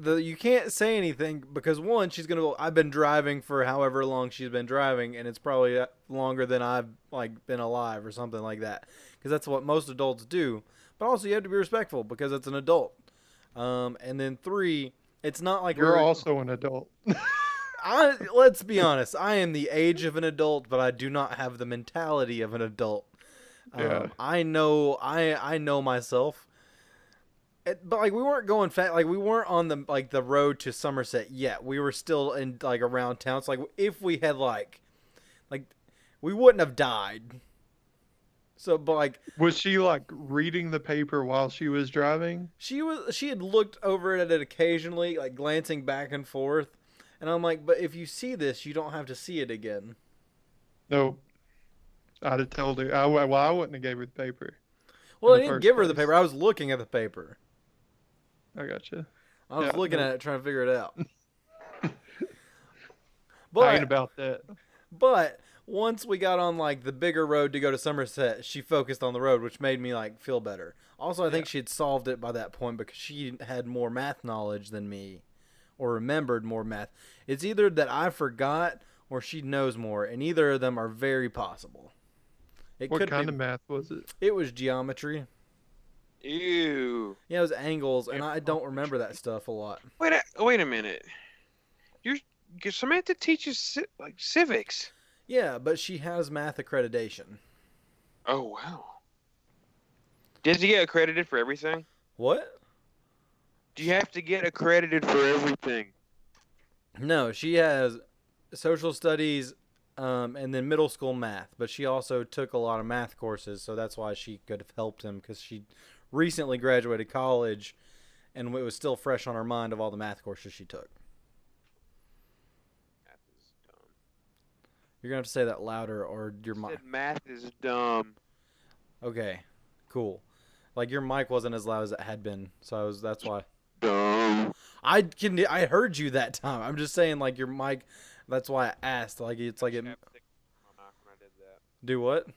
you can't say anything because one, she's gonna. I've been driving for however long she's been driving, and it's probably longer than I've like been alive or something like that. Because that's what most adults do. But also, you have to be respectful because it's an adult. And then three, it's not like You're also an adult. let's be honest. I am the age of an adult, but I do not have the mentality of an adult. Yeah. I know myself. But like we weren't going fast. Like we weren't on the road to Somerset yet. We were still in like around town. So like if we had like we wouldn't have died. So, but like Was she like reading the paper while she was driving? she had looked over at it occasionally, like glancing back and forth. And I'm like, but if you see this, you don't have to see it again. Nope. I'd have told her. I wouldn't have gave her the paper. Well, I In the didn't first give her the place. paper. I was looking at the paper. I gotcha. I was Yeah, looking no. at it, trying to figure it out. I But ain't about that. But once we got on like the bigger road to go to Somerset, she focused on the road, which made me like feel better. Also, I think she had solved it by that point because she had more math knowledge than me, or remembered more math. It's either that I forgot or she knows more, and either of them are very possible. It What could kind be. of math was it? It was geometry. Ew. Yeah, it was angles, and I don't remember that stuff a lot. Wait a minute. Samantha teaches like civics. Yeah, but she has math accreditation. Oh wow. Does he get accredited for everything? What? Do you have to get accredited for everything? No, she has social studies, and then middle school math. But she also took a lot of math courses, so that's why she could have helped him because she recently graduated college, and it was still fresh on her mind of all the math courses she took. Math is dumb. You're gonna have to say that louder, or your mic. Said math is dumb. Okay, cool. Like your mic wasn't as loud as it had been, so that's why. Dumb. I heard you that time. I'm just saying, like your mic. That's why I asked. Like it's like it. Chapstick on my mic when I did that. Do what?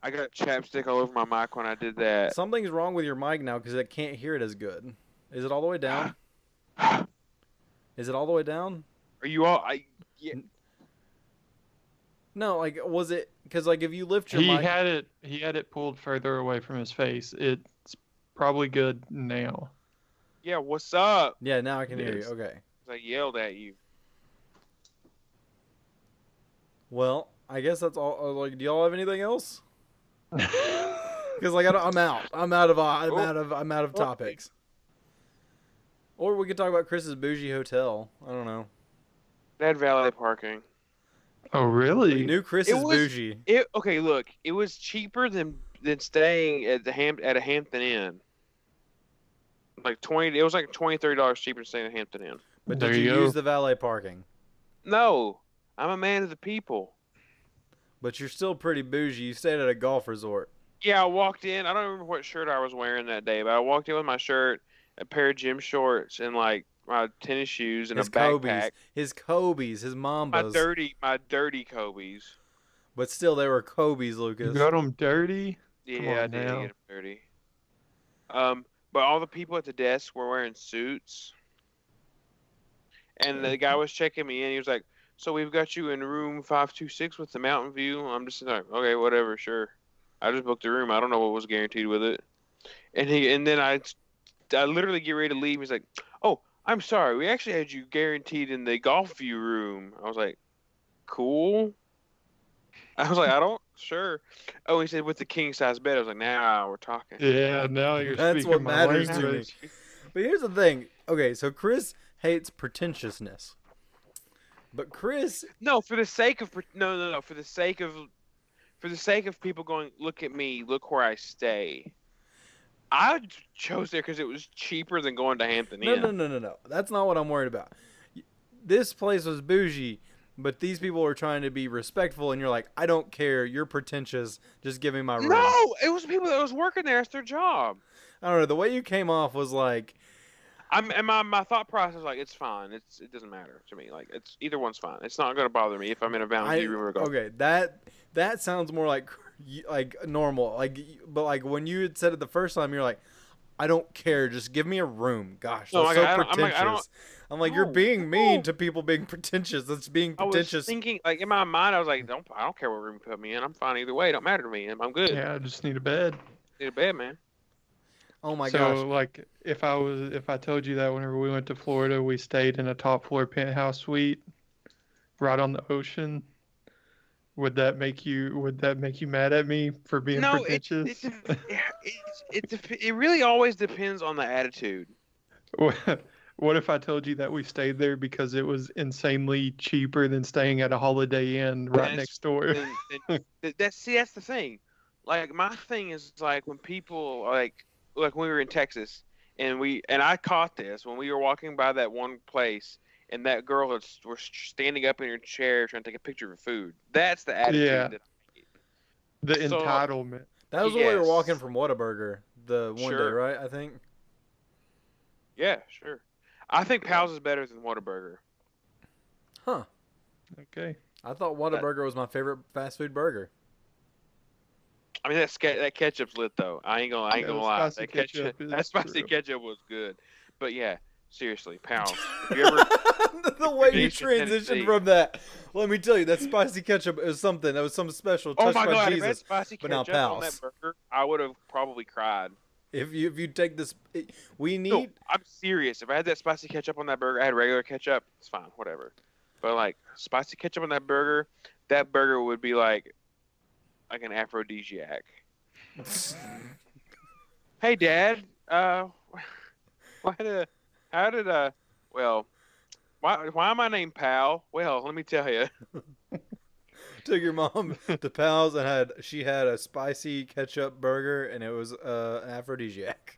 I got chapstick all over my mic when I did that. Something's wrong with your mic now because I can't hear it as good. Is it all the way down? Is it all the way down? Are you all? Yeah. No, like was it? Because like if you lift your He mic, had it pulled further away from his face. It's probably good now. Yeah. What's up? yeah, now I can hear you. Yes. Okay. I yelled at you. Well, I guess that's all. Like, do y'all have anything else? Because like I'm out. I'm out of topics. Or we could talk about Chris's bougie hotel. I don't know. They had valet parking. Oh, We really? knew Chris It is was- bougie. Okay, look, it was cheaper than staying at at a Hampton Inn. Like it was like $20-$30 cheaper than staying at Hampton Inn. But There did you you go. use the valet parking? No, I'm a man of the people. But you're still pretty bougie. You stayed at a golf resort. Yeah, I walked in. I don't remember what shirt I was wearing that day, but I walked in with my shirt, a pair of gym shorts, and like my tennis shoes and His a backpack. Kobe's, his Mambas. My dirty Kobe's. But still, they were Kobe's, You Lucas. got them dirty? Yeah, Come I on did now. get them dirty. But all the people at the desk were wearing suits, and the guy was checking me in. He was like, "So we've got you in room 526 with the mountain view." I'm just like, "Okay, whatever, sure." I just booked the room. I don't know what was guaranteed with it. And then I literally get ready to leave. He's like, "Oh, I'm sorry. We actually had you guaranteed in the golf view room." I was like, "Cool." I was like, "I don't, sure." Oh, he said with the king size bed. I was like, "Now we're talking." Yeah, now you're That's speaking what my matters to me. language. But here's the thing. Okay, so Chris hates pretentiousness. But Chris, No, for the sake of no, for the sake of people going, look at me, look where I stay. I chose there because it was cheaper than going to Hampton Inn. no. That's not what I'm worried about. This place was bougie, but these people were trying to be respectful, and you're like, I don't care. You're pretentious. Just give me my room. No, it was people that was working there. It's their job. I don't know. The way you came off was like, And my thought process was like, it's fine. It doesn't matter to me. Like it's either one's fine. It's not gonna bother me if I'm in a Mountain View room or golf. okay, that sounds more like normal. But like when you had said it the first time, you're like, I don't care. Just give me a room. Gosh, No, that's like, so I don't- I'm like, pretentious. I don't- I'm like, you're No, being mean no. to people being pretentious. That's being I was pretentious. thinking, like in my mind, I was like, I don't care what room you put me in. I'm fine either way. It don't matter to me. I'm good. Yeah, I just need a bed. Need a bed, man. Oh my so, gosh. like, if I told you that whenever we went to Florida, we stayed in a top floor penthouse suite, right on the ocean, would that make you mad at me for being No, pretentious? it really always depends on the attitude. What if I told you that we stayed there because it was insanely cheaper than staying at a Holiday Inn right That's- next door? That's the thing. Like my thing is like when people like when we were in Texas and I caught this when we were walking by that one place and that girl was standing up in her chair trying to take a picture of her food. That's the attitude. Yeah. That The So- entitlement. That was when we were Yes. walking from Whataburger the one day, Sure. right? I think. Yeah, sure. I think Pal's is better than Whataburger. Huh. Okay. I thought Whataburger was my favorite fast food burger. I mean that ketchup's lit though. I ain't gonna Yeah, the lie. spicy That ketchup is that spicy true. ketchup was good. But yeah, seriously, Pal. If you ever The way you Eastern Tennessee. transitioned from that, let me tell you, that spicy ketchup is something. That was some special touch Oh my by god, if I had Jesus. spicy but now ketchup on Pal's. that burger, I would have probably cried. If you take this, we need. No, I'm serious. If I had that spicy ketchup on that burger, I had regular ketchup, it's fine, whatever. But like spicy ketchup on that burger would be like an aphrodisiac. Hey, Dad. Why did how did well why am I named Pal? Well, let me tell you. Took your mom to Pal's and she had a spicy ketchup burger and it was an aphrodisiac.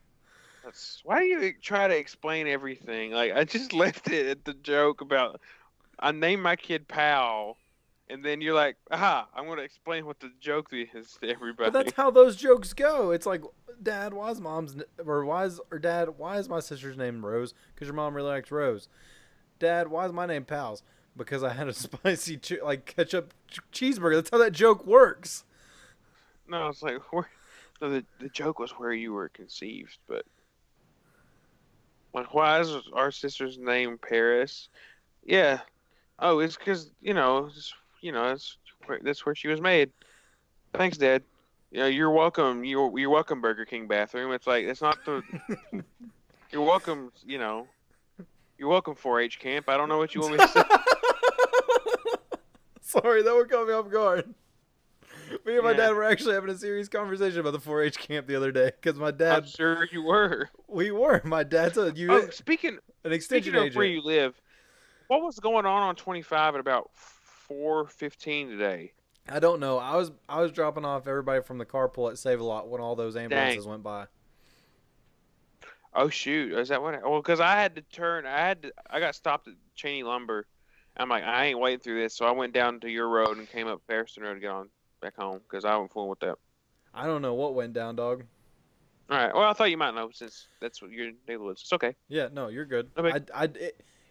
That's why do you try to explain everything? Like I just left it at the joke about I named my kid Pal, and then you're like, aha, I'm gonna explain what the joke is to But that's everybody. how those jokes go. It's like, Dad, why is my sister's name Rose? Because your mom really likes Rose. Dad, why is my name Pals? Because I had a spicy ketchup cheeseburger. That's how that joke works. No, it's like no, the joke was where you were conceived, but like why is our sister's name Paris? Yeah. Oh, it's because that's where she was made. Thanks, Dad. You're welcome. You're welcome, Burger King bathroom. It's like it's not the you're welcome. You're welcome, 4-H camp. I don't know what you want me to say. Sorry, that would caught me off guard. Me and my Yeah, dad were actually having a serious conversation about the 4-H camp the other day because my I'm dad, sure you were. we were. My dad's Oh, speaking an speaking extension of where agent. you live, what was going on 25 at about 4:15 today? I don't know. I was dropping off everybody from the carpool at Save a Lot when all those Dang. ambulances went by. Oh shoot, is that what? Well, because I had to turn. I got stopped at Cheney Lumber. I'm like, I ain't waiting through this, so I went down to your road and came up Ferriston Road to get on back home because I wasn't fooling with that. I don't know what went down, dog. All right. Well, I thought you might know since that's what your neighborhood is. It's okay. Yeah, no, you're good. Okay.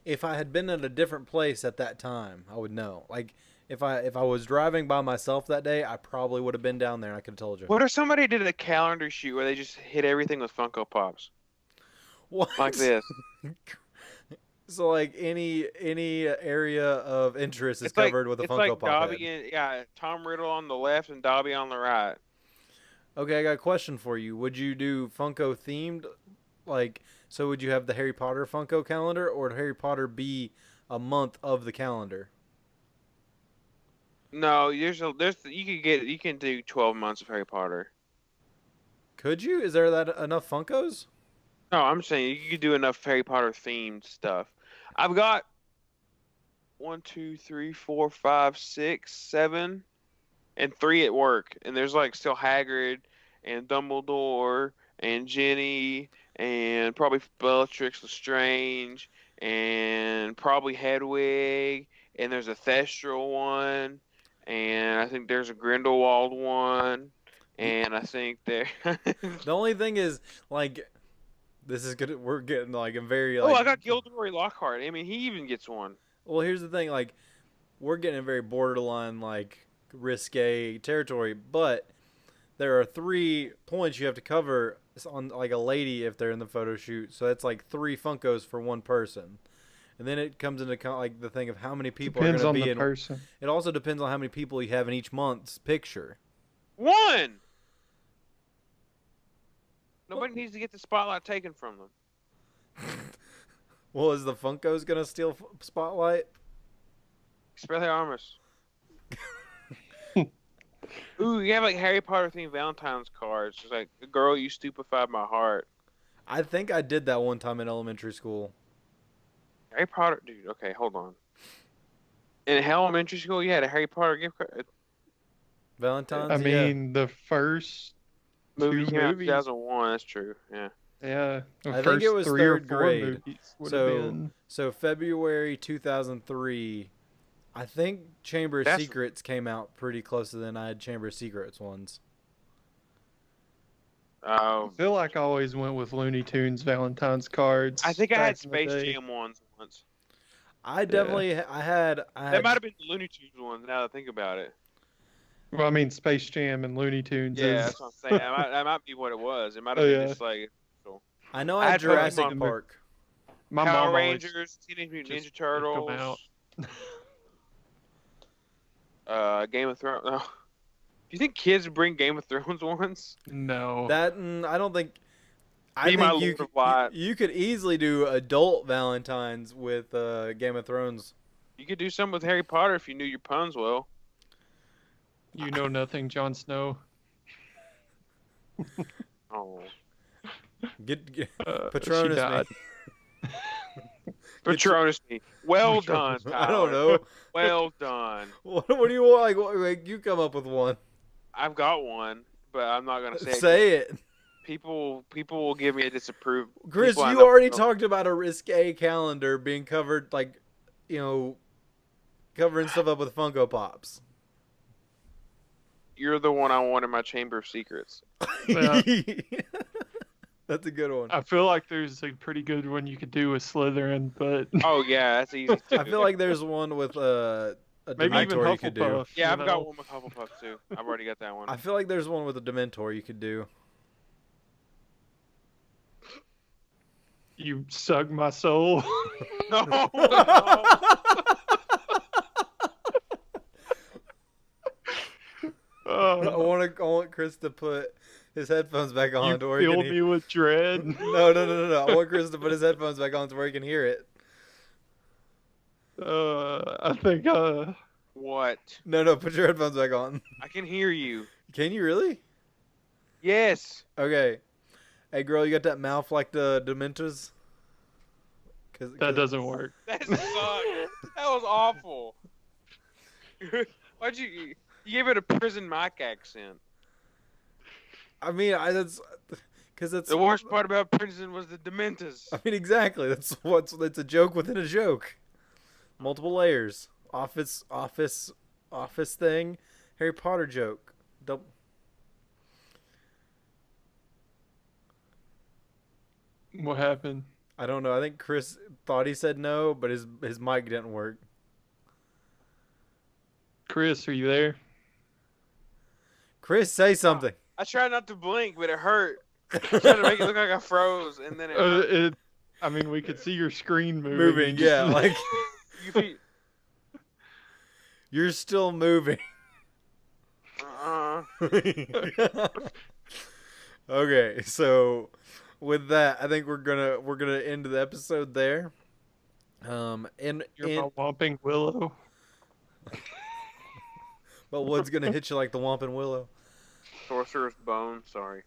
If I had been at a different place at that time, I would know. Like if I was driving by myself that day, I probably would have been down there and I could have told you. What if somebody did a calendar shoot where they just hit everything with Funko Pops What? like this? So like any area of interest is It's like covered with a it's Funko like Pop head. Dobby and yeah, Tom Riddle on the left and Dobby on the right. Okay, I got a question for you. Would you do Funko themed, like, so would you have the Harry Potter Funko calendar, or would Harry Potter be a month of the calendar? No, you can do 12 months of Harry Potter. Could you? Is there that enough Funkos? No, I'm saying you could do enough Harry Potter themed stuff. I've got 1, 2, 3, 4, 5, 6, 7, and 3 at work, and there's like still Hagrid and Dumbledore and Ginny and probably Bellatrix Lestrange and probably Hedwig and there's a Thestral one and I think there's a Grindelwald one and I think there. The only thing is, like, this is good. We're getting like a very Oh, like. I got Gilderoy Lockhart. I mean, he even gets one. Well, here's the thing. Like, we're getting a very borderline like risque territory, but there are 3 points you have to cover on like a lady if they're in the photo shoot. So that's like 3 Funkos for one person. And then it comes into like the thing of how many people Depends are on going to the be in. person. It also depends on how many people you have in each month's picture. One. Nobody needs to get the spotlight taken from them. Well, is the Funkos going to steal spotlight? Expelliarmus. Ooh, you have like Harry Potter themed Valentine's cards. It's like, girl, you stupefied my heart. I think I did that one time in elementary school. Harry Potter, dude. Okay, hold on. In elementary school, you had a Harry Potter gift card. Valentine's. I Yeah. mean, the first Movie 2 came out in movies. 2001. That's true. Yeah. Yeah, the I think first it was 3 or 3rd 4 grade. movies would So- have been. So February 2003, I think Chamber of That's- Secrets came out pretty close to then. I had Chamber of Secrets ones. I feel like I always went with Looney Tunes Valentine's cards. I think I back had in the Space day. Jam ones once. I definitely I had That might have been the Looney Tunes ones. Now that I think about it. Well, I mean, Space Jam and Looney Tunes Yeah, is. that's what I'm saying. That might be what it was. It might have Oh, been yeah. just like I know I I had had Jurassic Pokemon. Park. My Power mom always Rangers, Teenage Mutant just Ninja picked 'em Turtles, out. Game of Thrones. Do you think kids bring Game of Thrones ones? No. That I don't think. I Be my think Lord of Light. you could easily do adult Valentines with Game of Thrones. You could do something with Harry Potter if you knew your puns well. You know nothing, Jon Snow. Oh, Get She Patronus died. me. Patronus me. Well done, Patronus me. Tyler. I don't know. Well done. What do you want? Like, you come up with one. I've got one, but I'm not gonna say it. 'Cause Say it. People will give me a disapprove. Chris, People I you know already will. talked about a risque calendar being covered, like, you know, covering stuff up with Funko Pops. You're the one I want in my chamber of secrets. Yeah. That's a good one. I feel like there's a pretty good one you could do with Slytherin, but Oh yeah, that's easy too. I feel like there's one with a maybe even Dementor you could do. Hufflepuff. Yeah, you I've know? got one with Hufflepuff too. I've already got that one. I feel like there's one with a Dementor you could do. You suck my soul. No, no. I want Chris to put his headphones back on You to where he fill can me with dread. No. I want Chris to put his headphones back on to where he can hear it. I think What? No, put your headphones back on. I can hear you. Can you really? Yes. Okay. Hey, girl, you got that mouth like the Dementors? that doesn't work. That sucked. That was awful. Why'd you gave it a prison mic accent? I mean, that's because that's The worst part about prison was the Dementors. I mean, exactly. It's a joke within a joke. Multiple layers. Office thing. Harry Potter joke. What happened? I don't know. I think Chris thought he said no, but his mic didn't work. Chris, are you there? Chris, say something. I tried not to blink, but it hurt. I tried to make it look like I froze, and then it hurt. I mean, we could see your screen moving. Moving, You yeah, just- like You feel- you're still moving. Okay, so with that, I think we're gonna end the episode there. You're my Whomping Willow. But what's gonna hit you like the Whomping Willow? Sorcerer's Bone. Sorry,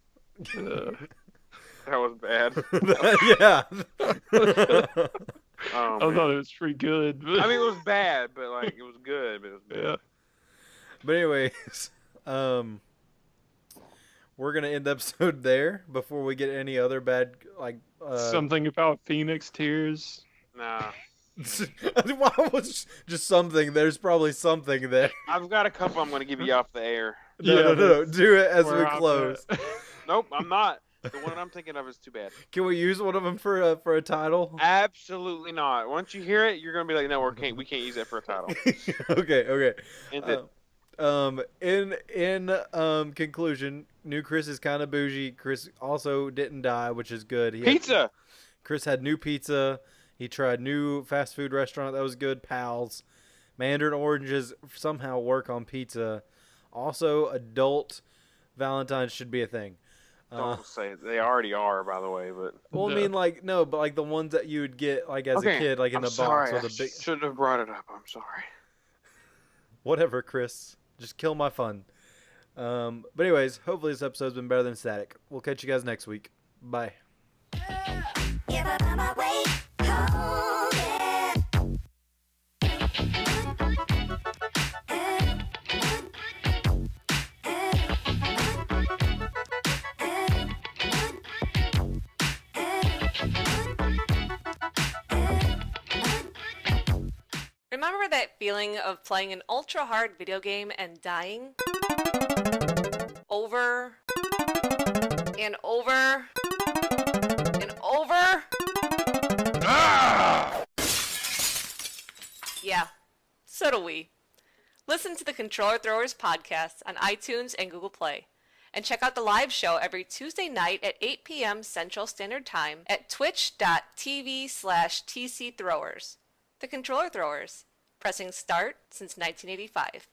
Uh, that was bad. Yeah. Oh, I man. thought it was pretty good. But... I mean, it was bad, but like it was good. But it was bad. yeah. But anyways, we're gonna end the episode there before we get any other bad like Something about Phoenix Tears. Nah, Why was just something? There's probably something there. I've got a couple. I'm gonna give you off the air. No. Do it as Where we I'm close. at. Nope, I'm not. The one I'm thinking of is too bad. Can we use one of them for a title? Absolutely not. Once you hear it, you're gonna be like, no, we can't use that for a title. Okay. And it, In conclusion, new Chris is kind of bougie. Chris also didn't die, which is good. pizza. Chris had new pizza. He tried new fast food restaurant that was good. Pals. Mandarin oranges somehow work on pizza. Also, adult Valentine's should be a thing. Don't say it. They already are, by the way. But Well, I mean, like no, but like the ones that you would get like as a Okay, kid, like in I'm the sorry. box with a big. Shouldn't have brought it up. I'm sorry. Whatever, Chris. Just kill my fun. But anyways, hopefully this episode's been better than static. We'll catch you guys next week. Bye. Remember that feeling of playing an ultra hard video game and dying? Over and over and over? Yeah, so do we. Listen to the Controller Throwers podcast on iTunes and Google Play. And check out the live show every Tuesday night at 8 p.m. Central Standard Time at twitch.tv/TCThrowers. The Controller Throwers, pressing start since 1985.